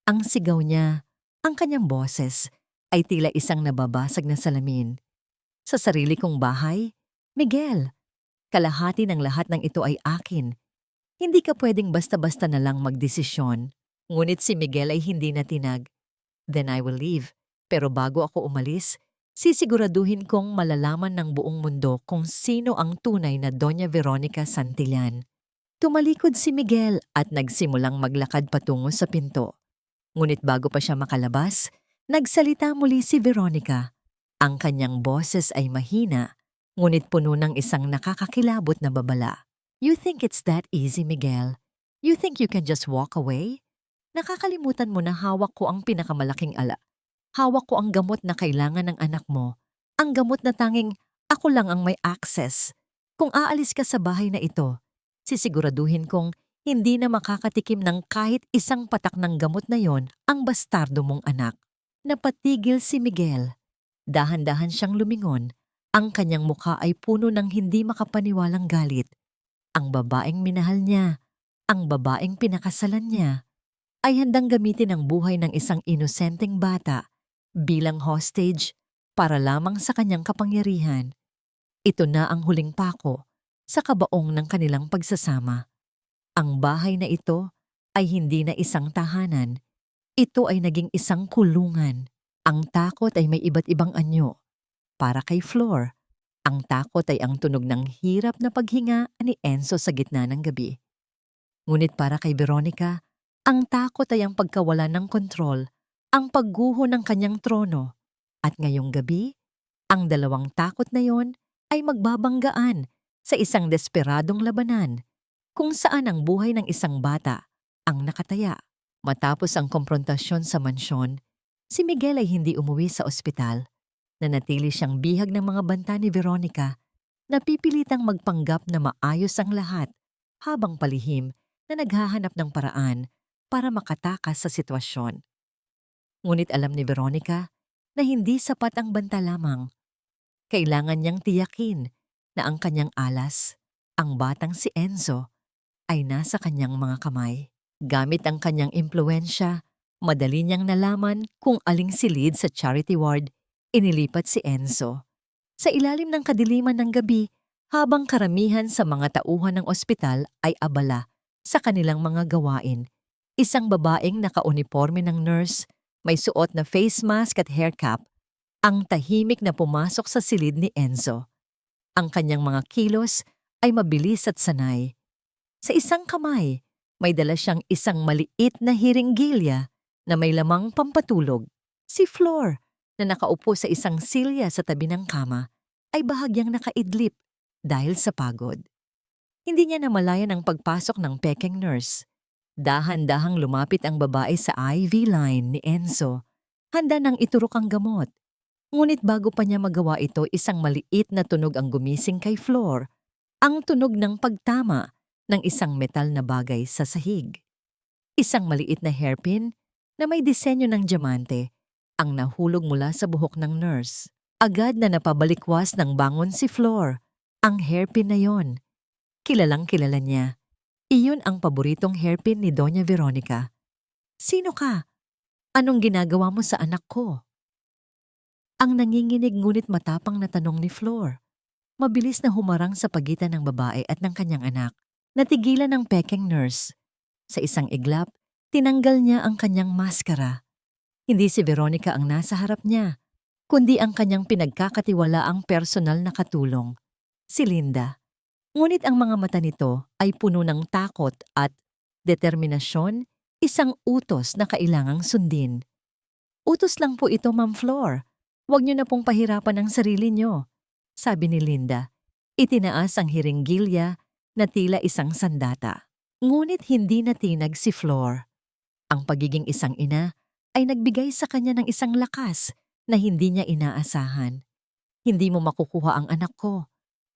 Ang sigaw niya, ang kanyang boses, ay tila isang nababasag na salamin. "Sa sarili kong bahay? Miguel, kalahati ng lahat ng ito ay akin. Hindi ka pwedeng basta-basta na lang magdesisyon." Ngunit si Miguel ay hindi natinag. "Then I will leave. Pero bago ako umalis, sisiguraduhin kong malalaman ng buong mundo kung sino ang tunay na Doña Veronica Santillan." Tumalikod si Miguel at nagsimulang maglakad patungo sa pinto. Ngunit bago pa siya makalabas, nagsalita muli si Veronica. Ang kanyang boses ay mahina, ngunit puno ng isang nakakakilabot na babala. "You think it's that easy, Miguel? You think you can just walk away? Nakakalimutan mo na hawak ko ang pinakamalaking ala. Hawak ko ang gamot na kailangan ng anak mo. Ang gamot na tanging ako lang ang may access. Kung aalis ka sa bahay na ito, sisiguraduhin kong hindi na makakatikim ng kahit isang patak ng gamot na yon ang bastardo mong anak." Napatigil si Miguel. Dahan-dahan siyang lumingon. Ang kanyang mukha ay puno ng hindi makapaniwalang galit. Ang babaeng minahal niya, ang babaeng pinakasalan niya, ay handang gamitin ang buhay ng isang inosenteng bata bilang hostage para lamang sa kanyang kapangyarihan. Ito na ang huling pako sa kabaong ng kanilang pagsasama. Ang bahay na ito ay hindi na isang tahanan. Ito ay naging isang kulungan. Ang takot ay may iba't ibang anyo. Para kay Flor, ang takot ay ang tunog ng hirap na paghinga ni Enzo sa gitna ng gabi. Ngunit para kay Veronica, ang takot ay ang pagkawala ng kontrol, ang pagguho ng kanyang trono. At ngayong gabi, ang dalawang takot na yon ay magbabanggaan sa isang desperadong labanan kung saan ang buhay ng isang bata ang nakataya. Matapos ang komprontasyon sa mansyon, si Miguel ay hindi umuwi sa ospital. Nanatili siyang bihag ng mga banta ni Veronica, napipilitang magpanggap na maayos ang lahat habang palihim na naghahanap ng paraan para makatakas sa sitwasyon. Ngunit alam ni Veronica na hindi sapat ang banta lamang. Kailangan niyang tiyakin na ang kanyang alas, ang batang si Enzo, ay nasa kanyang mga kamay. Gamit ang kanyang impluensya, madali niyang nalaman kung aling silid sa charity ward inilipat si Enzo. Sa ilalim ng kadiliman ng gabi, habang karamihan sa mga tauhan ng ospital ay abala sa kanilang mga gawain, isang babaeng nakauniporme ng nurse, may suot na face mask at hair cap, ang tahimik na pumasok sa silid ni Enzo. Ang kanyang mga kilos ay mabilis at sanay. Sa isang kamay, may dala siyang isang maliit na hiringgilya na may lamang pampatulog. Si Flor, na nakaupo sa isang silya sa tabi ng kama, ay bahagyang nakaidlip dahil sa pagod. Hindi niya namalayan ang pagpasok ng peking nurse. Dahan-dahang lumapit ang babae sa IV line ni Enzo. Handa nang iturok ang gamot. Ngunit bago pa niya magawa ito, isang maliit na tunog ang gumising kay Flor. Ang tunog ng pagtama ng isang metal na bagay sa sahig. Isang maliit na hairpin na may disenyo ng diamante ang nahulog mula sa buhok ng nurse. Agad na napabalikwas ng bangon si Flor. Ang hairpin na yon. Kilalang kilala niya. Iyon ang paboritong hairpin ni Doña Veronica. Sino ka? Anong ginagawa mo sa anak ko? Ang nanginginig ngunit matapang na tanong ni Flor. Mabilis na humarang sa pagitan ng babae at ng kanyang anak. Natigilan ng peking nurse. Sa isang iglap, tinanggal niya ang kanyang maskara. Hindi si Veronica ang nasa harap niya, kundi ang kanyang pinagkakatiwalaang personal na katulong, si Linda. Ngunit ang mga mata nito ay puno ng takot at determinasyon, isang utos na kailangang sundin. Utos lang po ito, Ma'am Flor. Huwag niyo na pong pahirapan ang sarili niyo, sabi ni Linda. Itinaas ang hiringgilya na tila isang sandata. Ngunit hindi natinag si Flor. Ang pagiging isang ina ay nagbigay sa kanya ng isang lakas na hindi niya inaasahan. Hindi mo makukuha ang anak ko,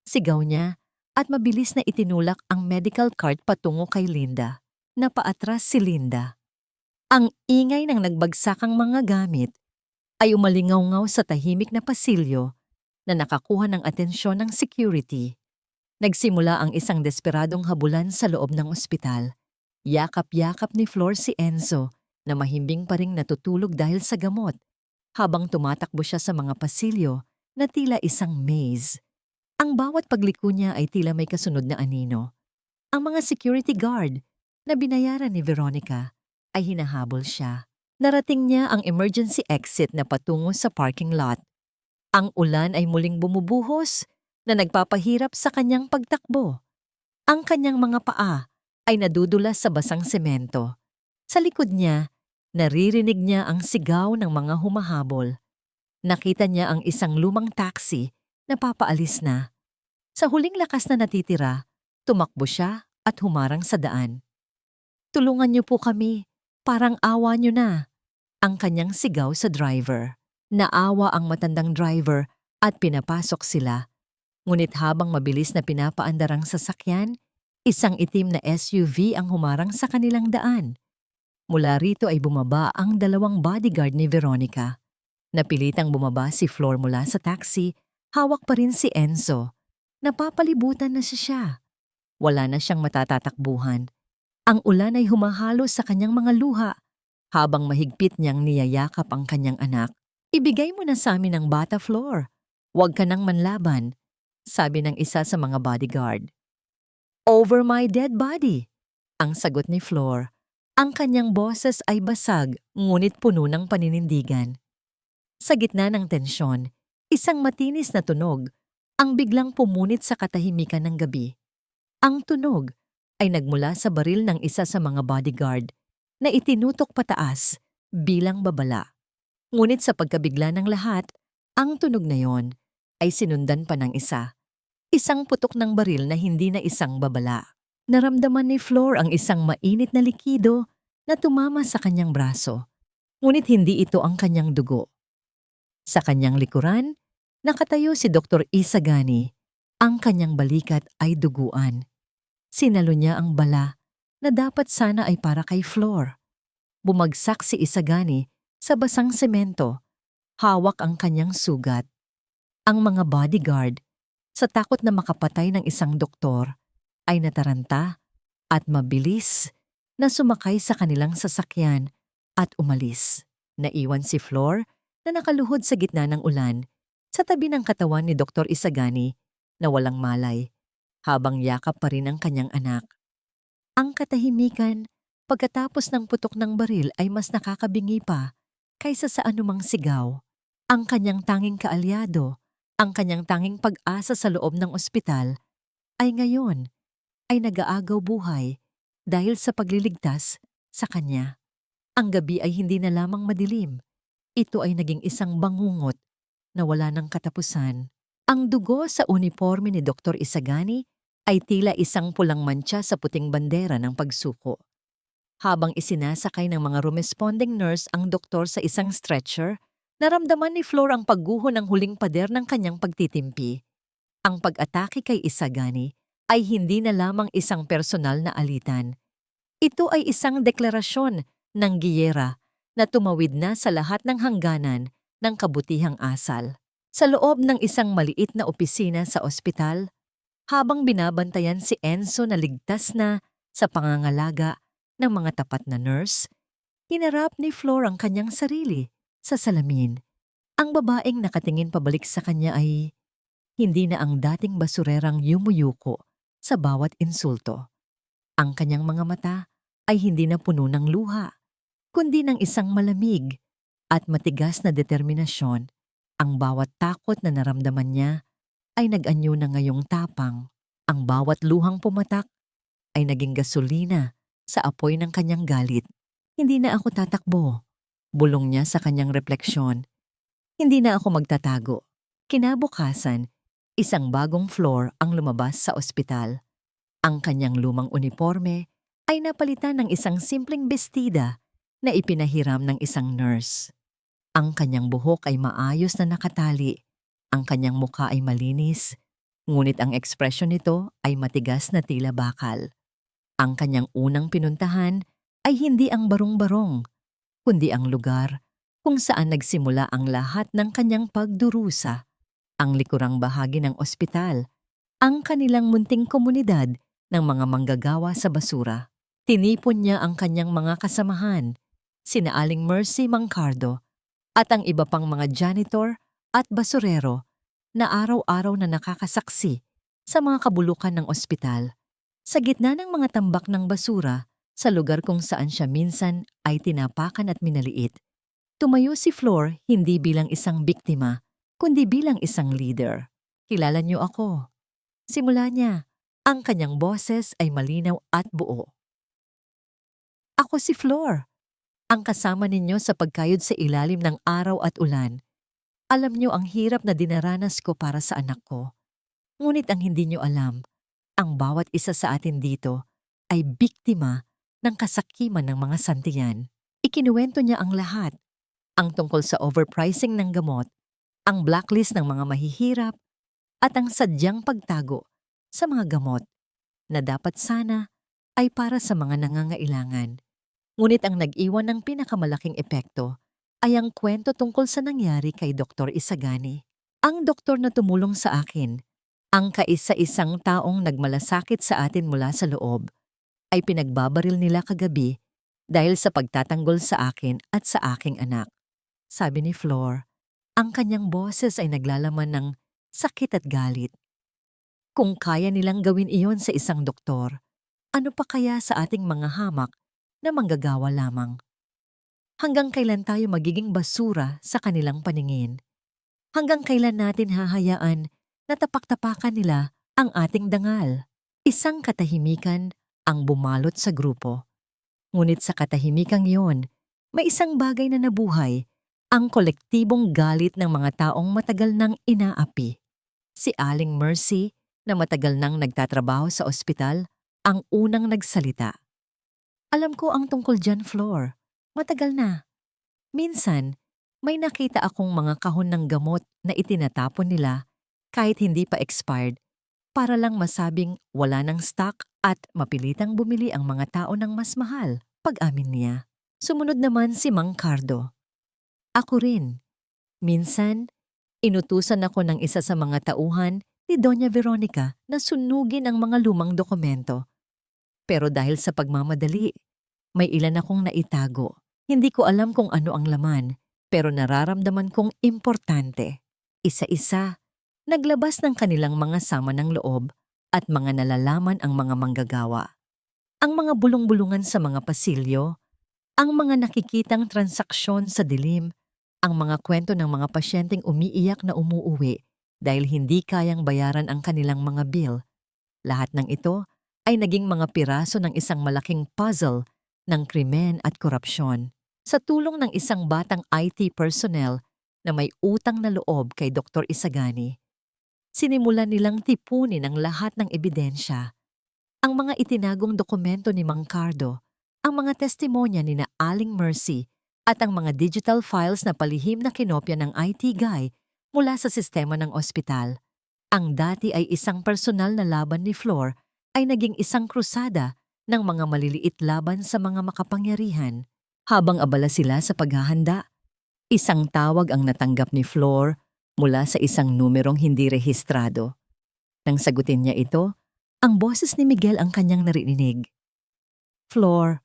sigaw niya at mabilis na itinulak ang medical cart patungo kay Linda. Napaatras si Linda. Ang ingay ng nagbagsakang mga gamit ay umalingaw-ngaw sa tahimik na pasilyo na nakakuha ng atensyon ng security. Nagsimula ang isang desperadong habulan sa loob ng ospital. Yakap-yakap ni Flor si Enzo na mahimbing pa ring natutulog dahil sa gamot habang tumatakbo siya sa mga pasilyo na tila isang maze. Ang bawat pagliko niya ay tila may kasunod na anino. Ang mga security guard na binayaran ni Veronica ay hinahabol siya. Narating niya ang emergency exit na patungo sa parking lot. Ang ulan ay muling bumubuhos na nagpapahirap sa kanyang pagtakbo. Ang kanyang mga paa ay nadudulas sa basang semento. Sa likod niya, naririnig niya ang sigaw ng mga humahabol. Nakita niya ang isang lumang taxi na papaalis na. Sa huling lakas na natitira, tumakbo siya at humarang sa daan. Tulungan niyo po kami, parang awa niyo na. Ang kanyang sigaw sa driver. Naawa ang matandang driver at pinapasok sila. Ngunit habang mabilis na pinapaandar ang sasakyan, isang itim na SUV ang humarang sa kanilang daan. Mula rito ay bumaba ang dalawang bodyguard ni Veronica. Napilitang bumaba si Flor mula sa taxi, hawak pa rin si Enzo. Napapalibutan na siya. Wala na siyang matatatakbuhan. Ang ulan ay humahalo sa kanyang mga luha. Habang mahigpit niyang niyayakap ang kanyang anak, ibigay mo na sa amin ang bata, Flor. Huwag ka nang manlaban, sabi ng isa sa mga bodyguard. Over my dead body, ang sagot ni Flor. Ang kanyang boses ay basag, ngunit puno ng paninindigan. Sa gitna ng tensyon, isang matinis na tunog ang biglang pumunit sa katahimikan ng gabi. Ang tunog ay nagmula sa baril ng isa sa mga bodyguard na itinutok pataas bilang babala. Ngunit sa pagkabigla ng lahat, ang tunog na yon ay sinundan pa ng isa. Isang putok ng baril na hindi na isang babala. Naramdaman ni Flor ang isang mainit na likido na tumama sa kanyang braso. Ngunit hindi ito ang kanyang dugo. Sa kanyang likuran, nakatayo si Dr. Isagani. Ang kanyang balikat ay duguan. Sinalo niya ang bala na dapat sana ay para kay Flor. Bumagsak si Isagani sa basang semento. Hawak ang kanyang sugat. Ang mga bodyguard, sa takot na makapatay ng isang doktor, ay nataranta at mabilis na sumakay sa kanilang sasakyan at umalis. Naiwan si Flor na nakaluhod sa gitna ng ulan sa tabi ng katawan ni Dr. Isagani na walang malay, habang yakap pa rin ang kanyang anak. Ang katahimikan pagkatapos ng putok ng baril ay mas nakakabingi pa kaysa sa anumang sigaw. Ang kanyang tanging kaalyado, ang kanyang tanging pag-asa sa loob ng ospital, ay ngayon ay nag-aagaw buhay dahil sa pagliligtas sa kanya. Ang gabi ay hindi na lamang madilim. Ito ay naging isang bangungot na wala ng katapusan. Ang dugo sa uniforme ni Dr. Isagani ay tila isang pulang mantsa sa puting bandera ng pagsuko. Habang isinasakay ng mga responding nurse ang doktor sa isang stretcher, naramdaman ni Flor ang pagguho ng huling pader ng kanyang pagtitimpi. Ang pag-atake kay Isagani ay hindi na lamang isang personal na alitan. Ito ay isang deklarasyon ng giyera na tumawid na sa lahat ng hangganan ng kabutihang asal. Sa loob ng isang maliit na opisina sa ospital, habang binabantayan si Enzo na ligtas na sa pangangalaga ng mga tapat na nurse, hinarap ni Flor ang kanyang sarili sa salamin. Ang babaeng nakatingin pabalik sa kanya ay hindi na ang dating basurerang yumuyuko sa bawat insulto. Ang kanyang mga mata ay hindi na puno ng luha, kundi ng isang malamig at matigas na determinasyon. Ang bawat takot na naramdaman niya ay nag-anyo na ngayong tapang. Ang bawat luhang pumatak ay naging gasolina sa apoy ng kanyang galit. Hindi na ako tatakbo, bulong niya sa kanyang refleksyon. Hindi na ako magtatago. Kinabukasan, isang bagong Flor ang lumabas sa ospital. Ang kanyang lumang uniforme ay napalitan ng isang simpleng bestida na ipinahiram ng isang nurse. Ang kanyang buhok ay maayos na nakatali. Ang kanyang mukha ay malinis, ngunit ang ekspresyon nito ay matigas na tila bakal. Ang kanyang unang pinuntahan ay hindi ang barong-barong, kundi ang lugar kung saan nagsimula ang lahat ng kanyang pagdurusa, ang likurang bahagi ng ospital, ang kanilang munting komunidad ng mga manggagawa sa basura. Tinipon niya ang kanyang mga kasamahan, sina Aling Mercy Mancardo, at ang iba pang mga janitor at basurero na araw-araw na nakakasaksi sa mga kabulukan ng ospital. Sa gitna ng mga tambak ng basura, sa lugar kung saan siya minsan ay tinapakan at minaliit, tumayo si Flor hindi bilang isang biktima, kundi bilang isang leader. Kilala niyo ako. Simula niya, ang kanyang boses ay malinaw at buo. Ako si Flor, ang kasama ninyo sa pagkayod sa ilalim ng araw at ulan. Alam niyo ang hirap na dinaranas ko para sa anak ko. Ngunit ang hindi niyo alam, ang bawat isa sa atin dito ay biktima ng kasakiman ng mga santiyan. Ikinuwento niya ang lahat, ang tungkol sa overpricing ng gamot, ang blacklist ng mga mahihirap, at ang sadyang pagtago sa mga gamot na dapat sana ay para sa mga nangangailangan. Ngunit ang nag-iwan ng pinakamalaking epekto ay ang kwento tungkol sa nangyari kay Dr. Isagani. Ang doktor na tumulong sa akin, ang kaisa-isang taong nagmalasakit sa atin mula sa loob, ay pinagbabaril nila kagabi dahil sa pagtatanggol sa akin at sa aking anak. Sabi ni Flor, ang kanyang boses ay naglalaman ng sakit at galit. Kung kaya nilang gawin iyon sa isang doktor, ano pa kaya sa ating mga hamak na manggagawa lamang? Hanggang kailan tayo magiging basura sa kanilang paningin? Hanggang kailan natin hahayaan na tapak-tapakan nila ang ating dangal? Isang katahimikan ang bumalot sa grupo. Ngunit sa katahimikang iyon, may isang bagay na nabuhay, ang kolektibong galit ng mga taong matagal nang inaapi. Si Aling Mercy, na matagal nang nagtatrabaho sa ospital, ang unang nagsalita. Alam ko ang tungkol dyan, Flor. Matagal na. Minsan, may nakita akong mga kahon ng gamot na itinatapon nila kahit hindi pa expired para lang masabing wala ng stock at mapilitang bumili ang mga tao ng mas mahal, pag-amin niya. Sumunod naman si Mang Cardo. Ako rin. Minsan, inutusan ako ng isa sa mga tauhan ni Doña Veronica na sunugin ang mga lumang dokumento. Pero dahil sa pagmamadali, may ilan akong naitago. Hindi ko alam kung ano ang laman, pero nararamdaman kong importante. Isa-isa, naglabas ng kanilang mga sama ng loob at mga nalalaman ang mga manggagawa. Ang mga bulong-bulungan sa mga pasilyo, ang mga nakikitang transaksyon sa dilim, ang mga kwento ng mga pasyenteng umiiyak na umuuwi dahil hindi kayang bayaran ang kanilang mga bill. Lahat ng ito ay naging mga piraso ng isang malaking puzzle ng krimen at korupsyon. Sa tulong ng isang batang IT personnel na may utang na loob kay Dr. Isagani, sinimulan nilang tipunin ang lahat ng ebidensya, ang mga itinagong dokumento ni Mang Cardo, ang mga testimonya ni na Aling Mercy at ang mga digital files na palihim na kinopya ng IT guy mula sa sistema ng ospital. Ang dati ay isang personal na laban ni Flor ay naging isang krusada ng mga maliliit laban sa mga makapangyarihan. Habang abala sila sa paghahanda, isang tawag ang natanggap ni Flor mula sa isang numerong hindi rehistrado. Nang sagutin niya ito, ang boses ni Miguel ang kanyang narinig. "Flor,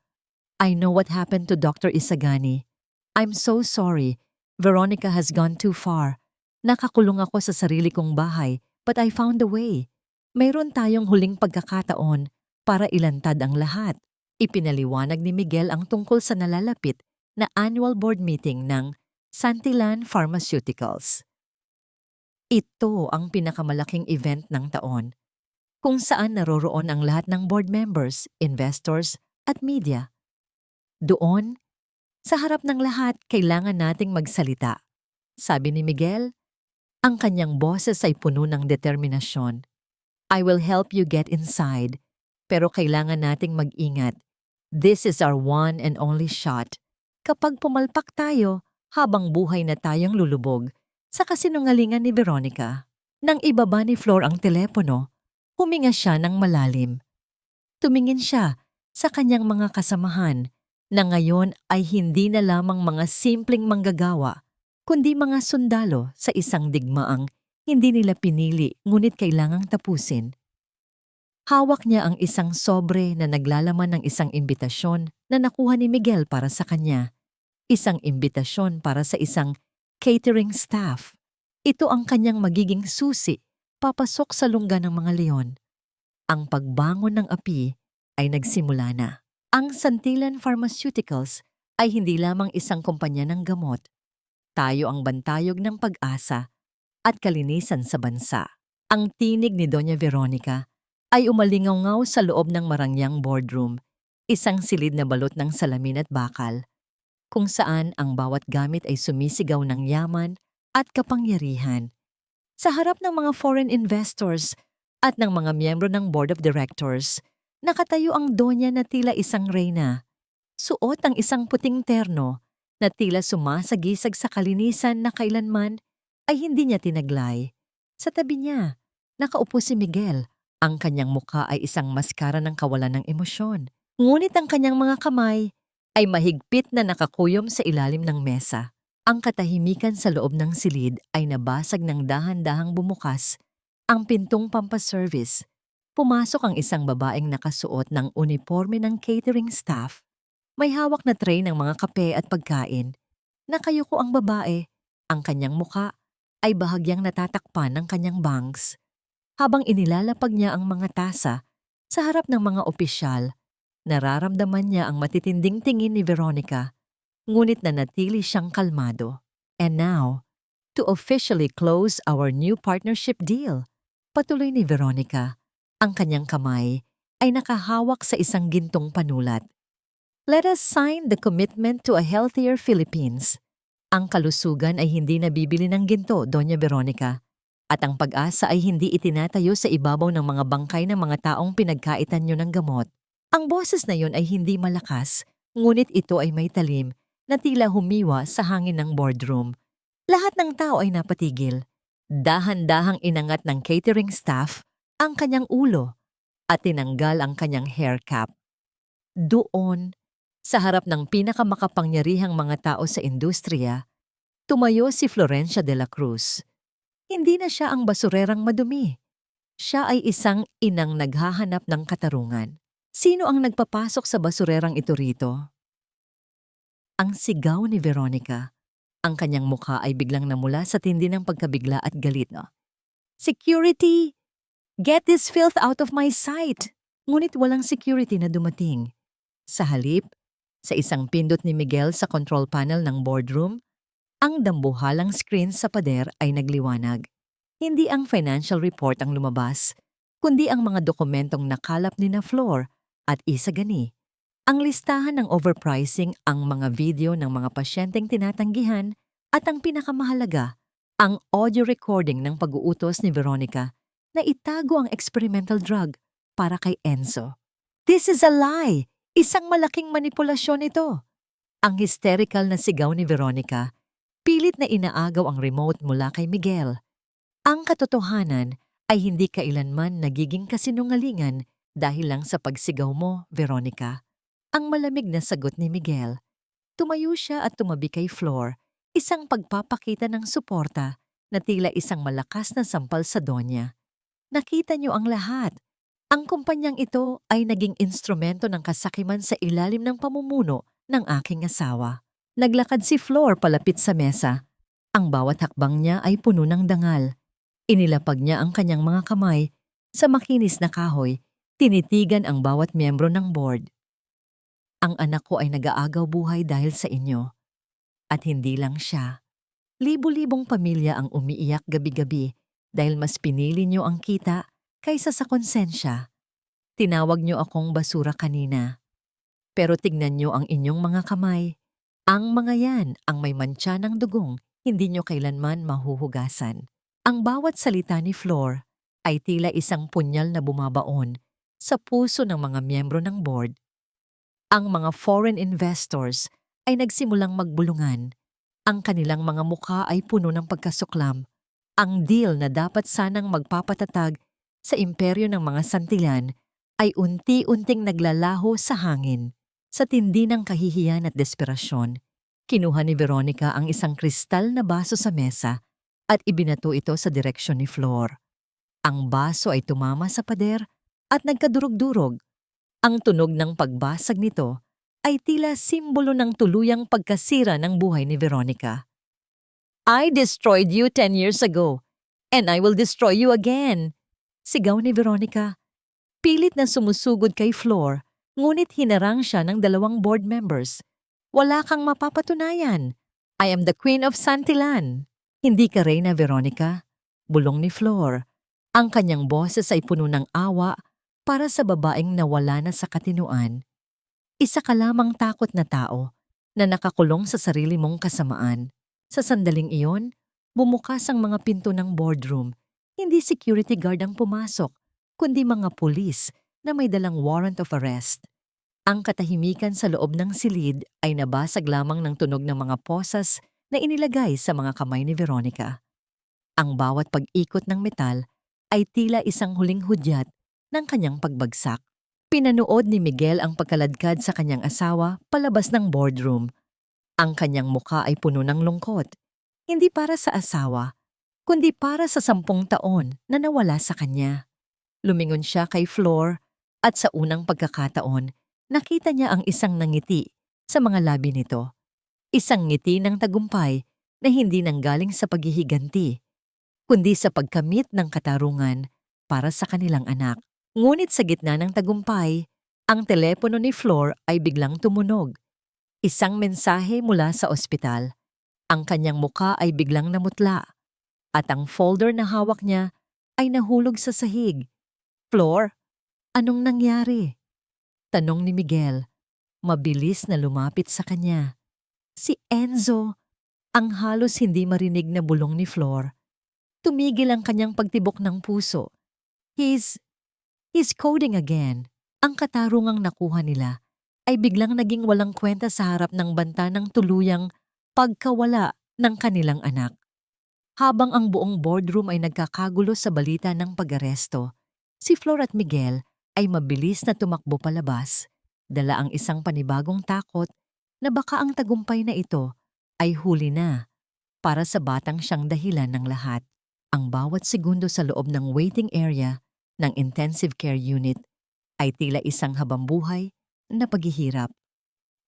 I know what happened to Dr. Isagani. I'm so sorry. Veronica has gone too far. Nakakulong ako sa sarili kong bahay, but I found a way. Mayroon tayong huling pagkakataon para ilantad ang lahat." Ipinaliwanag ni Miguel ang tungkol sa nalalapit na annual board meeting ng Santillan Pharmaceuticals. Ito ang pinakamalaking event ng taon, kung saan naroroon ang lahat ng board members, investors, at media. Doon, sa harap ng lahat, kailangan nating magsalita. Sabi ni Miguel, ang kanyang boses ay puno ng determinasyon. "I will help you get inside, pero kailangan nating mag-ingat. This is our one and only shot. Kapag pumalpak tayo, habang buhay na tayong lulubog," sa kasinungalingan ni Veronica. Nang ibaba ni Flor ang telepono, huminga siya ng malalim. Tumingin siya sa kanyang mga kasamahan na ngayon ay hindi na lamang mga simpleng manggagawa, kundi mga sundalo sa isang digmaang hindi nila pinili ngunit kailangang tapusin. Hawak niya ang isang sobre na naglalaman ng isang imbitasyon na nakuha ni Miguel para sa kanya. Isang imbitasyon para sa isang catering staff. Ito ang kanyang magiging susi papasok sa lungga ng mga leon. Ang pagbangon ng api ay nagsimula na. Ang Santillan Pharmaceuticals ay hindi lamang isang kumpanya ng gamot. Tayo ang bantayog ng pag-asa at kalinisan sa bansa. Ang tinig ni Doña Veronica ay umalingaw sa loob ng marangyang boardroom, isang silid na balot ng salamin at bakal, kung saan ang bawat gamit ay sumisigaw ng yaman at kapangyarihan. Sa harap ng mga foreign investors at ng mga miyembro ng board of directors, nakatayo ang donya na tila isang reyna. Suot ang isang puting terno na tila sumasagisag sa kalinisan na kailanman ay hindi niya tinaglay. Sa tabi niya, nakaupo si Miguel. Ang kanyang mukha ay isang maskara ng kawalan ng emosyon. Ngunit ang kanyang mga kamay ay mahigpit na nakakuyom sa ilalim ng mesa. Ang katahimikan sa loob ng silid ay nabasag ng dahan-dahang bumukas ang pintong pampaservice. Pumasok ang isang babaeng nakasuot ng uniforme ng catering staff. May hawak na tray ng mga kape at pagkain. Nakayuko ang babae. Ang kanyang mukha ay bahagyang natatakpan ng kanyang bangs. Habang inilalapag niya ang mga tasa sa harap ng mga opisyal, nararamdaman niya ang matitinding tingin ni Veronica, ngunit nanatili siyang kalmado. "And now, to officially close our new partnership deal," patuloy ni Veronica. Ang kanyang kamay ay nakahawak sa isang gintong panulat. "Let us sign the commitment to a healthier Philippines." Ang kalusugan ay hindi nabibili ng ginto, Doña Veronica. At ang pag-asa ay hindi itinatayo sa ibabaw ng mga bangkay ng mga taong pinagkaitan nyo ng gamot. Ang boses na yon ay hindi malakas, ngunit ito ay may talim na tila humiwa sa hangin ng boardroom. Lahat ng tao ay napatigil. Dahan-dahang inangat ng catering staff ang kanyang ulo at tinanggal ang kanyang hair cap. Doon, sa harap ng pinakamakapangyarihang mga tao sa industriya, tumayo si Florencia de la Cruz. Hindi na siya ang basurerang madumi. Siya ay isang inang naghahanap ng katarungan. Sino ang nagpapasok sa basurerang ito rito? Ang sigaw ni Veronica. Ang kanyang mukha ay biglang namula sa tindi ng pagkabigla at galit. "Security! Get this filth out of my sight!" Ngunit walang security na dumating. Sa halip, sa isang pindot ni Miguel sa control panel ng boardroom, ang dambuhalang screen sa pader ay nagliwanag. Hindi ang financial report ang lumabas, kundi ang mga dokumentong nakalap ni na Flor at Isagani. Ang listahan ng overpricing, ang mga video ng mga pasyenteng tinatanggihan, at ang pinakamahalaga, ang audio recording ng pag-uutos ni Veronica na itago ang experimental drug para kay Enzo. This is a lie! Isang malaking manipulasyon ito. Ang hysterical na sigaw ni Veronica, pilit na inaagaw ang remote mula kay Miguel. Ang katotohanan ay hindi kailanman nagiging kasinungalingan dahil lang sa pagsigaw mo, Veronica. Ang malamig na sagot ni Miguel. Tumayo siya at tumabi kay Flor, isang pagpapakita ng suporta na tila isang malakas na sampal sa donya. Nakita niyo ang lahat. Ang kumpanyang ito ay naging instrumento ng kasakiman sa ilalim ng pamumuno ng aking asawa. Naglakad si Flor palapit sa mesa. Ang bawat hakbang niya ay puno ng dangal. Inilapag niya ang kanyang mga kamay sa makinis na kahoy, tinitigan ang bawat miyembro ng board. Ang anak ko ay nag-aagaw buhay dahil sa inyo. At hindi lang siya. Libo-libong pamilya ang umiiyak gabi-gabi dahil mas pinili niyo ang kita kaysa sa konsensya. Tinawag niyo akong basura kanina. Pero tignan niyo ang inyong mga kamay. Ang mga yan ang may mantsa ng dugong, hindi niyo kailanman mahuhugasan. Ang bawat salita ni Flor ay tila isang punyal na bumabaon sa puso ng mga miyembro ng board. Ang mga foreign investors ay nagsimulang magbulungan. Ang kanilang mga mukha ay puno ng pagkasuklam. Ang deal na dapat sanang magpapatatag sa imperyo ng mga Santillan ay unti-unting naglalaho sa hangin. Sa tindi ng kahihiyan at desperasyon, kinuha ni Veronica ang isang kristal na baso sa mesa at ibinato ito sa direksyon ni Flor. Ang baso ay tumama sa pader at nagkadurog-durog. Ang tunog ng pagbasag nito ay tila simbolo ng tuluyang pagkasira ng buhay ni Veronica. I destroyed you 10 years ago, and I will destroy you again. Sigaw ni Veronica. Pilit na sumusugod kay Flor, ngunit hinarang siya ng 2 board members. Wala kang mapapatunayan. I am the Queen of Santillan. Hindi ka reyna, Veronica. Bulong ni Flor. Ang kanyang boses ay puno ng awa para sa babaeng nawala na sa katinuan. Isa ka lamang takot na tao na nakakulong sa sarili mong kasamaan. Sa sandaling iyon, bumukas ang mga pinto ng boardroom. Hindi security guard ang pumasok, kundi mga pulis na may dalang warrant of arrest. Ang katahimikan sa loob ng silid ay nabasag lamang ng tunog ng mga posas na inilagay sa mga kamay ni Veronica. Ang bawat pag-ikot ng metal ay tila isang huling hudyat ng kanyang pagbagsak. Pinanood ni Miguel ang pagkaladkad sa kanyang asawa palabas ng boardroom. Ang kanyang mukha ay puno ng lungkot, hindi para sa asawa, kundi para sa 10 taon na nawala sa kanya. Lumingon siya kay Flor at sa unang pagkakataon, nakita niya ang isang nangiti sa mga labi nito. Isang ngiti ng tagumpay na hindi nanggaling sa paghihiganti, kundi sa pagkamit ng katarungan para sa kanilang anak. Ngunit sa gitna ng tagumpay, ang telepono ni Flor ay biglang tumunog. Isang mensahe mula sa ospital. Ang kanyang muka ay biglang namutla at ang folder na hawak niya ay nahulog sa sahig. Flor, anong nangyari? Tanong ni Miguel, mabilis na lumapit sa kanya. Si Enzo, ang halos hindi marinig na bulong ni Flor. Tumigil ang kanyang pagtibok ng puso. He's coding again. Ang katarungang nakuha nila ay biglang naging walang kwenta sa harap ng banta ng tuluyang pagkawala ng kanilang anak. Habang ang buong boardroom ay nagkakagulo sa balita ng pag-aresto, si Flor at Miguel ay mabilis na tumakbo palabas, dala ang isang panibagong takot na baka ang tagumpay na ito ay huli na para sa batang siyang dahilan ng lahat. Ang bawat segundo sa loob ng waiting area ng intensive care unit ay tila isang habambuhay na paghihirap.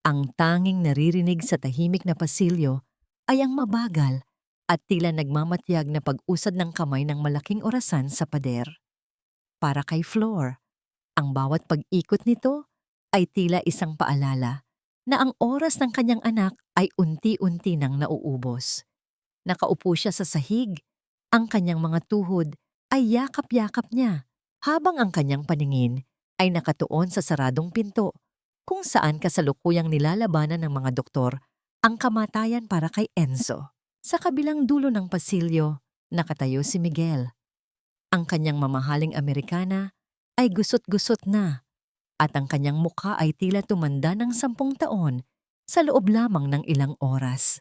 Ang tanging naririnig sa tahimik na pasilyo ay ang mabagal at tila nagmamatyag na pag-usad ng kamay ng malaking orasan sa pader. Para kay Flor, ang bawat pag-ikot nito ay tila isang paalala na ang oras ng kanyang anak ay unti-unti nang nauubos. Nakaupo siya sa sahig, ang kanyang mga tuhod ay yakap-yakap niya. habang ang kanyang paningin ay nakatuon sa saradong pinto kung saan kasalukuyang nilalabanan ng mga doktor ang kamatayan para kay Enzo. Sa kabilang dulo ng pasilyo, nakatayo si Miguel. Ang kanyang mamahaling Amerikana ay gusot-gusot na at ang kanyang mukha ay tila tumanda ng 10 taon sa loob lamang ng ilang oras.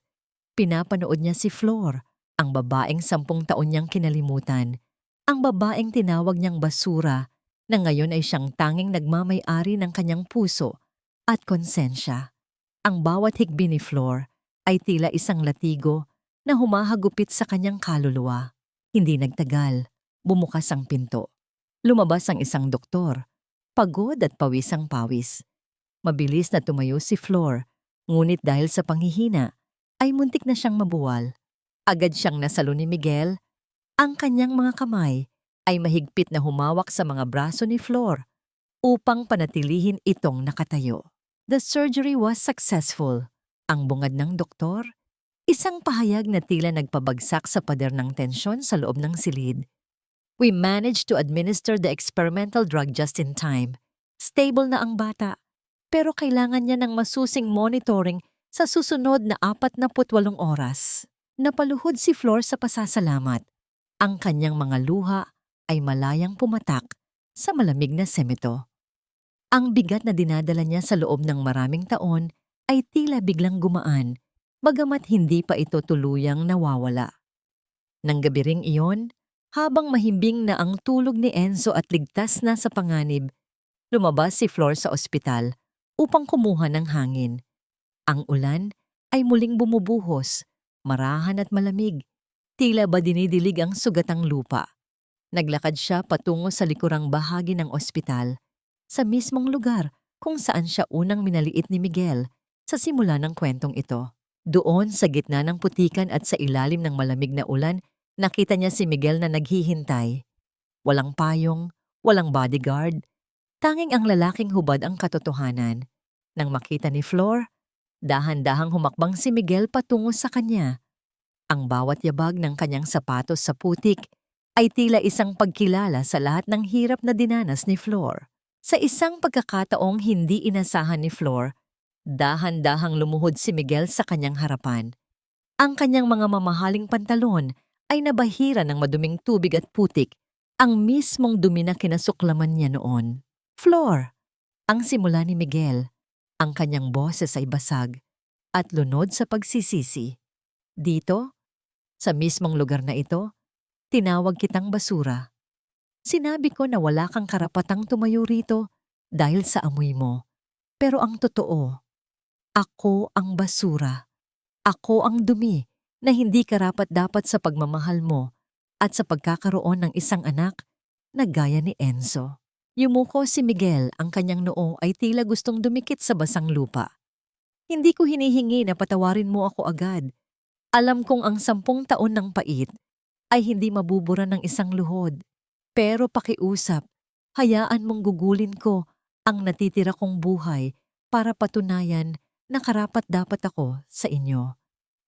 Pinapanood niya si Flor, ang babaeng 10 taon niyang kinalimutan, ang babaeng tinawag niyang basura na ngayon ay siyang tanging nagmamay-ari ng kanyang puso at konsensya. Ang bawat higbi ni Flor ay tila isang latigo na humahagupit sa kanyang kaluluwa. Hindi nagtagal, bumukas ang pinto. Lumabas ang isang doktor, pagod at pawisang pawis. Mabilis na tumayo si Flor, ngunit dahil sa panghihina, ay muntik na siyang mabuwal. Agad siyang nasalo ni Miguel. Ang kanyang mga kamay ay mahigpit na humawak sa mga braso ni Flor upang panatilihin itong nakatayo. The surgery was successful. Ang bungad ng doktor, isang pahayag na tila nagpabagsak sa pader ng tensyon sa loob ng silid. We managed to administer the experimental drug just in time. Stable na ang bata, pero kailangan niya ng masusing monitoring sa susunod na 48 oras. Napaluhod si Flor sa pasasalamat. Ang kanyang mga luha ay malayang pumatak sa malamig na semento. Ang bigat na dinadala niya sa loob ng maraming taon ay tila biglang gumaan, bagamat hindi pa ito tuluyang nawawala. Nang gabi ring iyon, habang mahimbing na ang tulog ni Enzo at ligtas na sa panganib, lumabas si Flor sa ospital upang kumuha ng hangin. Ang ulan ay muling bumubuhos, marahan at malamig, tila ba dinidilig ang sugatang lupa. Naglakad siya patungo sa likurang bahagi ng ospital, sa mismong lugar kung saan siya unang minaliit ni Miguel sa simula ng kwentong ito. Doon sa gitna ng putikan at sa ilalim ng malamig na ulan, nakita niya si Miguel na naghihintay. Walang payong, walang bodyguard, tanging ang lalaking hubad ang katotohanan. Nang makita ni Flor, dahan-dahang humakbang si Miguel patungo sa kanya. Ang bawat yabag ng kanyang sapatos sa putik ay tila isang pagkilala sa lahat ng hirap na dinanas ni Flor. Sa isang pagkakataong hindi inasahan ni Flor, dahan-dahang lumuhod si Miguel sa kanyang harapan. Ang kanyang mga mamahaling pantalon ay nabahira ng maduming tubig at putik, ang mismong dumi na kinasuklaman niya noon. Flor, ang simula ni Miguel. Ang kanyang boses ay basag at lunod sa pagsisisi. Dito, sa mismong lugar na ito, tinawag kitang basura. Sinabi ko na wala kang karapatang tumayo rito dahil sa amoy mo. Pero ang totoo, ako ang basura. Ako ang dumi na hindi karapat-dapat sa pagmamahal mo at sa pagkakaroon ng isang anak na gaya ni Enzo. Yumuko si Miguel, ang kanyang noo ay tila gustong dumikit sa basang lupa. Hindi ko hinihingi na patawarin mo ako agad. Alam kong ang 10 taon ng pait ay hindi mabubura ng isang luhod. Pero pakiusap, hayaan mong gugulin ko ang natitira kong buhay para patunayan na karapat-dapat ako sa inyo.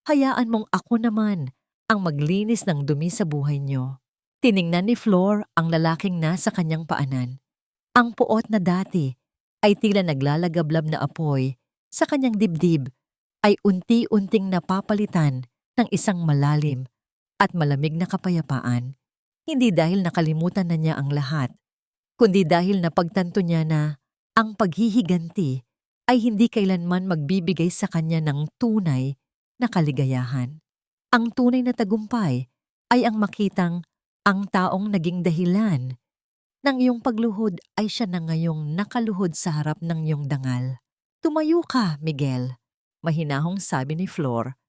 Hayaan mong ako naman ang maglinis ng dumi sa buhay niyo. Tiningnan ni Flor ang lalaking nasa kanyang paanan. Ang puot na dati ay tila naglalagablab na apoy sa kanyang dibdib ay unti-unting napapalitan ng isang malalim at malamig na kapayapaan. Hindi dahil nakalimutan na niya ang lahat, kundi dahil napagtanto niya na ang paghihiganti ay hindi kailanman magbibigay sa kanya ng tunay na kaligayahan. Ang tunay na tagumpay ay ang makitang ang taong naging dahilan ng iyong pagluhod ay siya na ngayong nakaluhod sa harap ng iyong dangal. Tumayo ka, Miguel, mahinahong sabi ni Flor.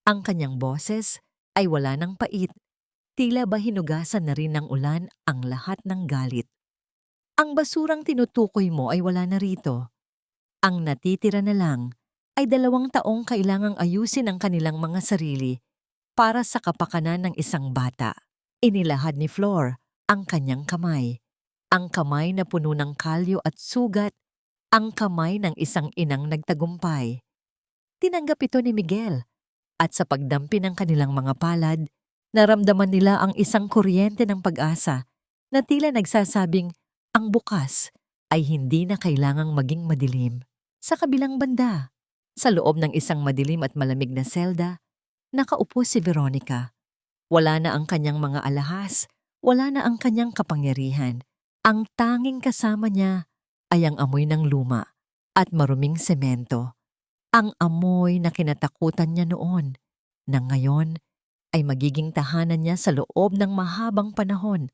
Ang kanyang boses ay wala ng pait. Tila ba hinugasan na rin ng ulan ang lahat ng galit. Ang basurang tinutukoy mo ay wala na rito. Ang natitira na lang ay 2 taong kailangang ayusin ang kanilang mga sarili para sa kapakanan ng isang bata. Inilahad ni Flor ang kanyang kamay. Ang kamay na puno ng kalyo at sugat, ang kamay ng isang inang nagtagumpay. Tinanggap ito ni Miguel at sa pagdampi ng kanilang mga palad, naramdaman nila ang isang kuryente ng pag-asa na tila nagsasabing ang bukas ay hindi na kailangang maging madilim. Sa kabilang banda, sa loob ng isang madilim at malamig na selda, nakaupo si Veronica. Wala na ang kanyang mga alahas, wala na ang kanyang kapangyarihan. Ang tanging kasama niya ay ang amoy ng luma at maruming semento. Ang amoy na kinatakutan niya noon, na ngayon ay magiging tahanan niya sa loob ng mahabang panahon.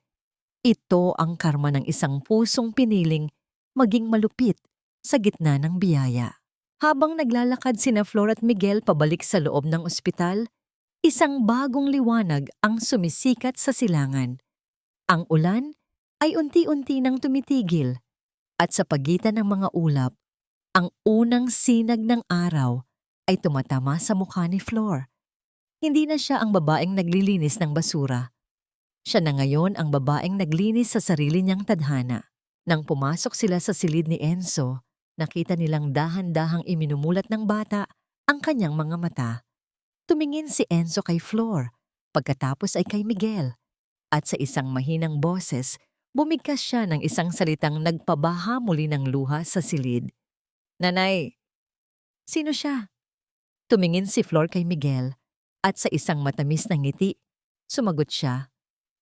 Ito ang karma ng isang pusong piniling maging malupit sa gitna ng biyaya. Habang naglalakad sina Flor at Miguel pabalik sa loob ng ospital, isang bagong liwanag ang sumisikat sa silangan. Ang ulan ay unti-unti nang tumitigil at sa pagitan ng mga ulap, ang unang sinag ng araw ay tumatama sa mukha ni Flor. Hindi na siya ang babaeng naglilinis ng basura. Siya na ngayon ang babaeng naglinis sa sarili niyang tadhana. Nang pumasok sila sa silid ni Enzo, nakita nilang dahan-dahang iminumulat ng bata ang kanyang mga mata. Tumingin si Enzo kay Flor, pagkatapos ay kay Miguel. At sa isang mahinang boses, bumigkas siya ng isang salitang nagpabaha muli ng luha sa silid. "Nanay, sino siya?" Tumingin si Flor kay Miguel at sa isang matamis na ngiti, sumagot siya.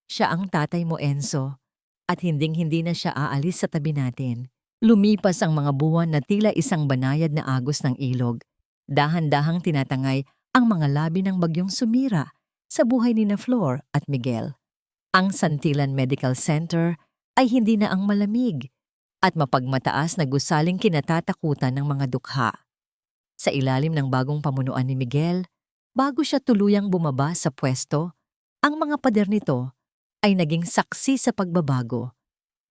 "Siya ang tatay mo, Enzo, at hinding-hindi na siya aalis sa tabi natin." Lumipas ang mga buwan na tila isang banayad na agos ng ilog. Dahan-dahang tinatangay ang mga labi ng bagyong sumira sa buhay ni Flor at Miguel. Ang Santillan Medical Center ay hindi na ang malamig at mapagmataas na gusaling kinatatakutan ng mga dukha. Sa ilalim ng bagong pamunuan ni Miguel, bago siya tuluyang bumaba sa pwesto, ang mga pader nito ay naging saksi sa pagbabago.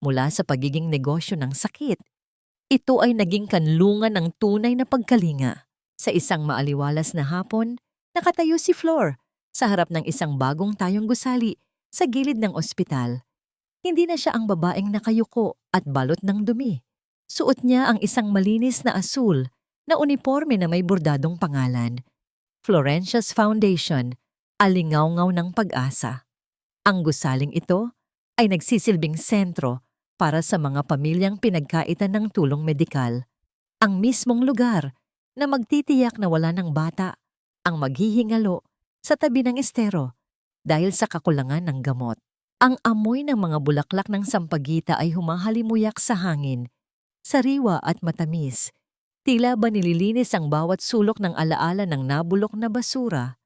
Mula sa pagiging negosyo ng sakit, ito ay naging kanlungan ng tunay na pagkalinga. Sa isang maaliwalas na hapon, nakatayo si Flor sa harap ng isang bagong tayong gusali sa gilid ng ospital. Hindi na siya ang babaeng nakayuko at balot ng dumi. Suot niya ang isang malinis na asul na uniforme na may bordadong pangalan, Florentia's Foundation, alingaw-ngaw ng pag-asa. Ang gusaling ito ay nagsisilbing sentro para sa mga pamilyang pinagkaitan ng tulong medikal. Ang mismong lugar na magtitiyak na wala ng bata ang maghihingalo sa tabi ng estero dahil sa kakulangan ng gamot. Ang amoy ng mga bulaklak ng sampagita ay humahalimuyak sa hangin, sariwa at matamis. Tila ba nililinis ang bawat sulok ng alaala ng nabulok na basura.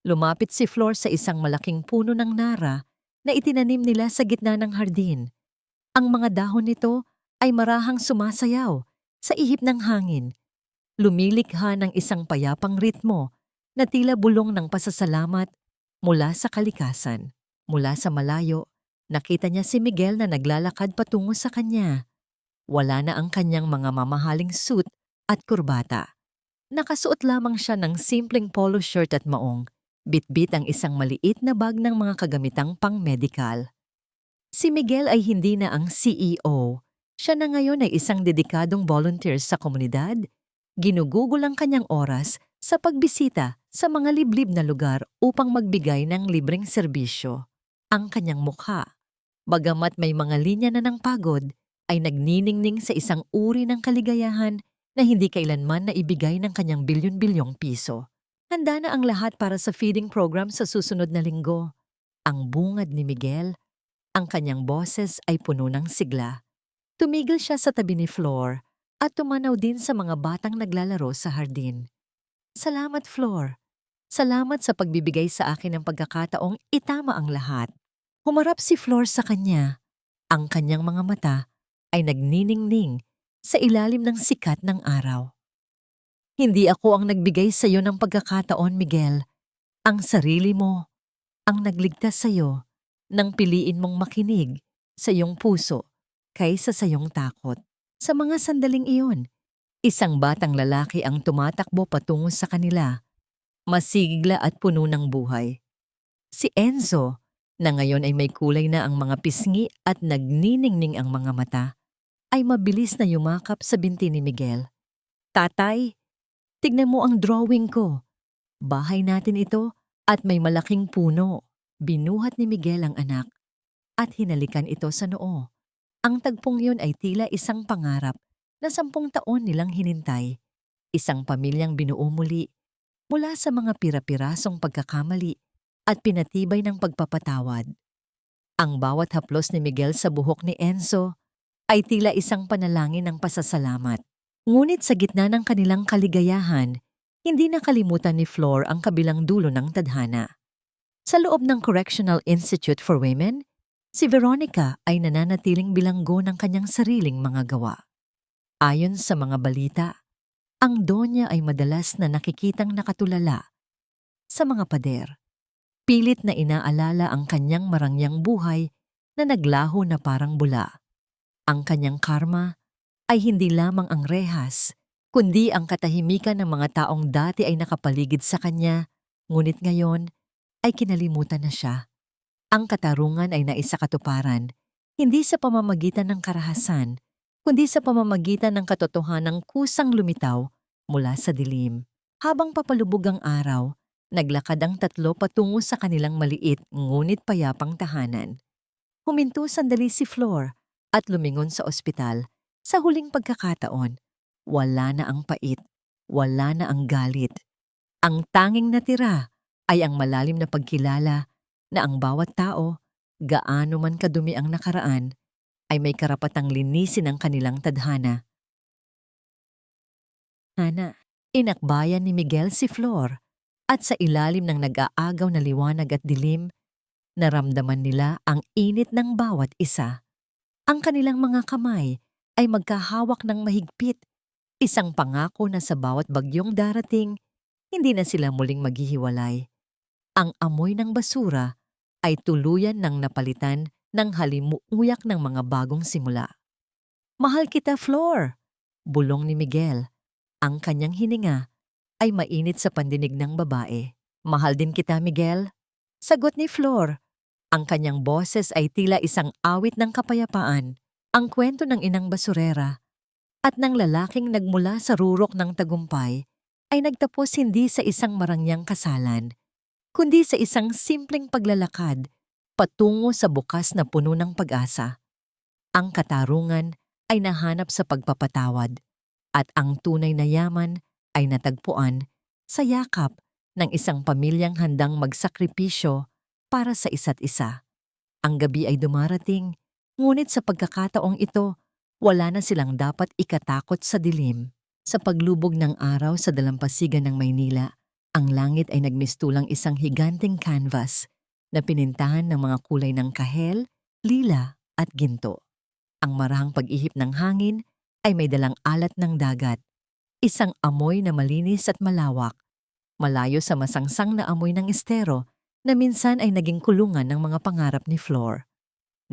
Lumapit si Flor sa isang malaking puno ng nara na itinanim nila sa gitna ng hardin. Ang mga dahon nito ay marahang sumasayaw sa ihip ng hangin. Lumilikha ng isang payapang ritmo na tila bulong ng pasasalamat mula sa kalikasan. Mula sa malayo, nakita niya si Miguel na naglalakad patungo sa kanya. Wala na ang kanyang mga mamahaling suit at kurbata. Nakasuot lamang siya ng simpleng polo shirt at maong. Bitbit ang isang maliit na bag ng mga kagamitang pang-medical. Si Miguel ay hindi na ang CEO. Siya na ngayon ay isang dedikadong volunteer sa komunidad. Ginugugol ang kanyang oras sa pagbisita sa mga liblib na lugar upang magbigay ng libreng serbisyo. Ang kanyang mukha, bagamat may mga linya na ng pagod, ay nagniningning sa isang uri ng kaligayahan na hindi kailanman naibigay ng kanyang bilyon-bilyong piso. Handa na ang lahat para sa feeding program sa susunod na linggo. Ang bungad ni Miguel, ang kanyang boses ay puno ng sigla. Tumigil siya sa tabi ni Flor at tumanaw din sa mga batang naglalaro sa hardin. "Salamat, Flor. Salamat sa pagbibigay sa akin ng pagkakataong itama ang lahat." Humarap si Flor sa kanya. Ang kanyang mga mata ay nagniningning sa ilalim ng sikat ng araw. "Hindi ako ang nagbigay sa iyo ng pagkakataon, Miguel. Ang sarili mo ang nagligtas sa iyo nang piliin mong makinig sa iyong puso kaysa sa iyong takot." Sa mga sandaling iyon, isang batang lalaki ang tumatakbo patungo sa kanila, masigla at puno ng buhay. Si Enzo, na ngayon ay may kulay na ang mga pisngi at nagniningning ang mga mata, ay mabilis na yumakap sa binti ni Miguel. "Tatay, tignan mo ang drawing ko. Bahay natin ito at may malaking puno." Binuhat ni Miguel ang anak. at hinalikan ito sa noo. Ang tagpong yun ay tila isang pangarap na 10 taon nilang hinintay. Isang pamilyang binuo muli mula sa mga pira-pirasong pagkakamali at pinatibay ng pagpapatawad. Ang bawat haplos ni Miguel sa buhok ni Enzo ay tila isang panalangin ng pasasalamat. Ngunit sa gitna ng kanilang kaligayahan, hindi nakalimutan ni Flor ang kabilang dulo ng tadhana. Sa loob ng Correctional Institute for Women, si Veronica ay nananatiling bilanggo ng kanyang sariling mga gawa. Ayon sa mga balita, ang donya ay madalas na nakikitang nakatulala sa mga pader. Pilit na inaalala ang kanyang marangyang buhay na naglaho na parang bula. Ang kanyang karma ay hindi lamang ang rehas, kundi ang katahimikan ng mga taong dati ay nakapaligid sa kanya, ngunit ngayon ay kinalimutan na siya. Ang katarungan ay naisakatuparan, hindi sa pamamagitan ng karahasan, kundi sa pamamagitan ng katotohanang kusang lumitaw mula sa dilim. Habang papalubog ang araw, naglakad ang tatlo patungo sa kanilang maliit ngunit payapang tahanan. Huminto sandali si Flor at lumingon sa ospital. Sa huling pagkakataon, wala na ang pait, wala na ang galit. Ang tanging natira ay ang malalim na pagkilala na ang bawat tao, gaano man kadumi ang nakaraan, ay may karapatang linisin ang kanilang tadhana. Inakbayan ni Miguel si Flor at sa ilalim ng nag-aagaw na liwanag at dilim, naramdaman nila ang init ng bawat isa. Ang kanilang mga kamay ay magkahawak ng mahigpit, isang pangako na sa bawat bagyong darating, hindi na sila muling maghihiwalay. Ang amoy ng basura ay tuluyan ng napalitan ng halimuyak ng mga bagong simula. "Mahal kita, Flor!" bulong ni Miguel. Ang kanyang hininga ay mainit sa pandinig ng babae. "Mahal din kita, Miguel," sagot ni Flor. Ang kanyang boses ay tila isang awit ng kapayapaan, ang kwento ng inang basurera at ng lalaking nagmula sa rurok ng tagumpay ay nagtapos hindi sa isang marangyang kasalan, kundi sa isang simpleng paglalakad patungo sa bukas na puno ng pag-asa. Ang katarungan ay nahanap sa pagpapatawad at ang tunay na yaman ay natagpuan sa yakap ng isang pamilyang handang magsakripisyo para sa isa't isa. Ang gabi ay dumarating, ngunit sa pagkakataong ito, wala na silang dapat ikatakot sa dilim. Sa paglubog ng araw sa dalampasigan ng Maynila, ang langit ay nagmistulang isang higanting canvas na pinintahan ng mga kulay ng kahel, lila at ginto. Ang marahang pag-ihip ng hangin ay may dalang alat ng dagat, isang amoy na malinis at malawak, malayo sa masangsang na amoy ng estero na minsan ay naging kulungan ng mga pangarap ni Flor.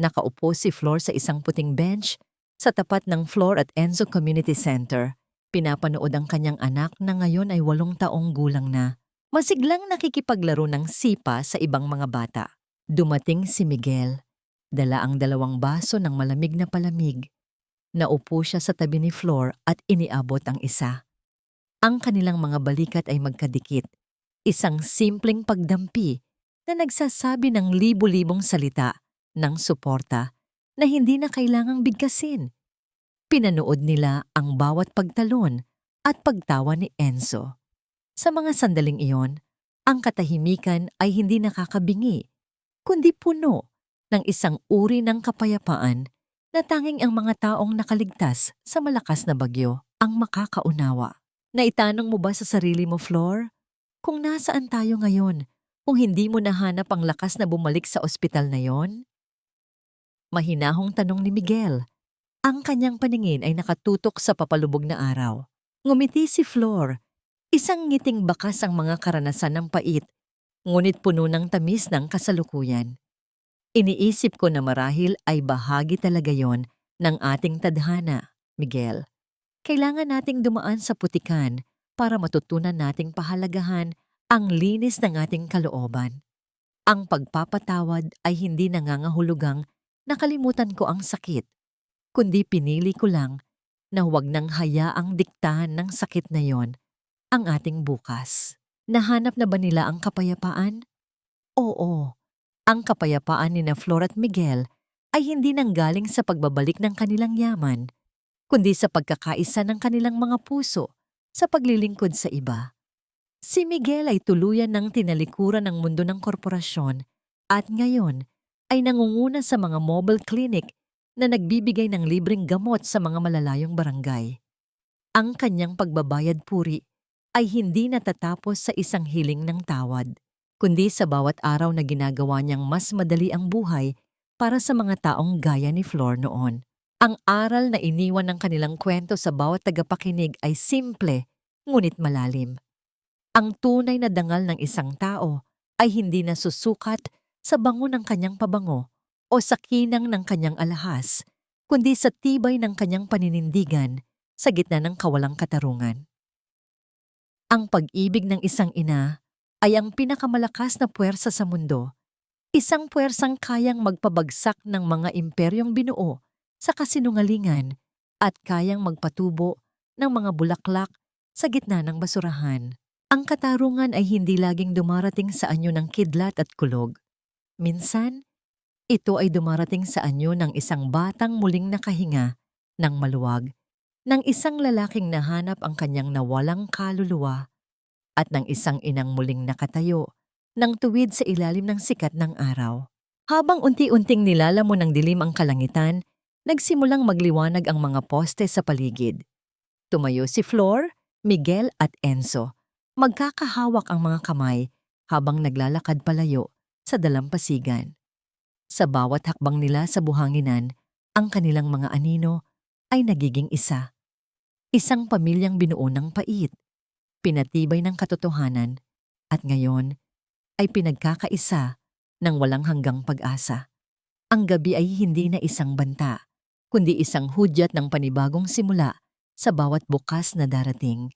Nakaupo si Flor sa isang puting bench sa tapat ng Flor at Enzo Community Center. Pinapanood ang kanyang anak na ngayon ay 8 taong gulang na. Masiglang nakikipaglaro ng sipa sa ibang mga bata. Dumating si Miguel. Dala ang 2 baso ng malamig na palamig. Naupo siya sa tabi ni Flor at iniabot ang isa. Ang kanilang mga balikat ay magkadikit. Isang simpleng pagdampi na nagsasabi ng libo-libong salita ng suporta na hindi na kailangang bigkasin. Pinanood nila ang bawat pagtalon at pagtawa ni Enzo. Sa mga sandaling iyon, ang katahimikan ay hindi nakakabingi, kundi puno ng isang uri ng kapayapaan na tanging ang mga taong nakaligtas sa malakas na bagyo ang makakaunawa. Naitanong mo ba sa sarili mo, Flor? Kung nasaan tayo ngayon, kung hindi mo nahanap ang lakas na bumalik sa ospital na yon? Mahinahong tanong ni Miguel. Ang kanyang paningin ay nakatutok sa papalubog na araw. Ngumiti si Flor. Isang ngiting bakas ang mga karanasan ng pait, ngunit puno ng tamis ng kasalukuyan. Iniisip ko na marahil ay bahagi talaga yon ng ating tadhana, Miguel. Kailangan nating dumaan sa putikan para matutunan nating pahalagahan ang linis ng ating kalooban. Ang pagpapatawad ay hindi nangangahulugang nakalimutan ko ang sakit, kundi pinili ko lang na huwag nang hayaang diktahan ng sakit na yon ang ating bukas. Nahanap na ba nila ang kapayapaan? Oo. Ang kapayapaan ni Flor at Miguel ay hindi nanggaling sa pagbabalik ng kanilang yaman, kundi sa pagkakaisa ng kanilang mga puso sa paglilingkod sa iba. Si Miguel ay tuluyan ng tinalikuran ng mundo ng korporasyon at ngayon ay nangunguna sa mga mobile clinic na nagbibigay ng libreng gamot sa mga malalayong barangay. Ang kanyang pagbabayad puri ay hindi natatapos sa isang hiling ng tawad, kundi sa bawat araw na ginagawa niyang mas madali ang buhay para sa mga taong gaya ni Flor noon. Ang aral na iniwan ng kanilang kwento sa bawat tagapakinig ay simple ngunit malalim. Ang tunay na dangal ng isang tao ay hindi nasusukat sa bango ng kanyang pabango o sa kinang ng kanyang alahas, kundi sa tibay ng kanyang paninindigan sa gitna ng kawalang katarungan. Ang pag-ibig ng isang ina ay ang pinakamalakas na puwersa sa mundo, isang puwersang kayang magpabagsak ng mga imperyong binuo sa kasinungalingan at kayang magpatubo ng mga bulaklak sa gitna ng basurahan. Ang katarungan ay hindi laging dumarating sa anyo ng kidlat at kulog. Minsan, ito ay dumarating sa anyo ng isang batang muling nakahinga ng maluwag, ng isang lalaking nahanap ang kanyang nawalang kaluluwa, at ng isang inang muling nakatayo ng tuwid sa ilalim ng sikat ng araw. Habang unti-unting nilalamon ng dilim ang kalangitan, nagsimulang magliwanag ang mga poste sa paligid. Tumayo si Flor, Miguel at Enzo. Magkakahawak ang mga kamay habang naglalakad palayo sa dalampasigan. Sa bawat hakbang nila sa buhanginan, ang kanilang mga anino ay nagiging isa. Isang pamilyang binuo ng pait, pinatibay ng katotohanan, at ngayon ay pinagkakaisa ng walang hanggang pag-asa. Ang gabi ay hindi na isang banta, kundi isang hudyat ng panibagong simula sa bawat bukas na darating.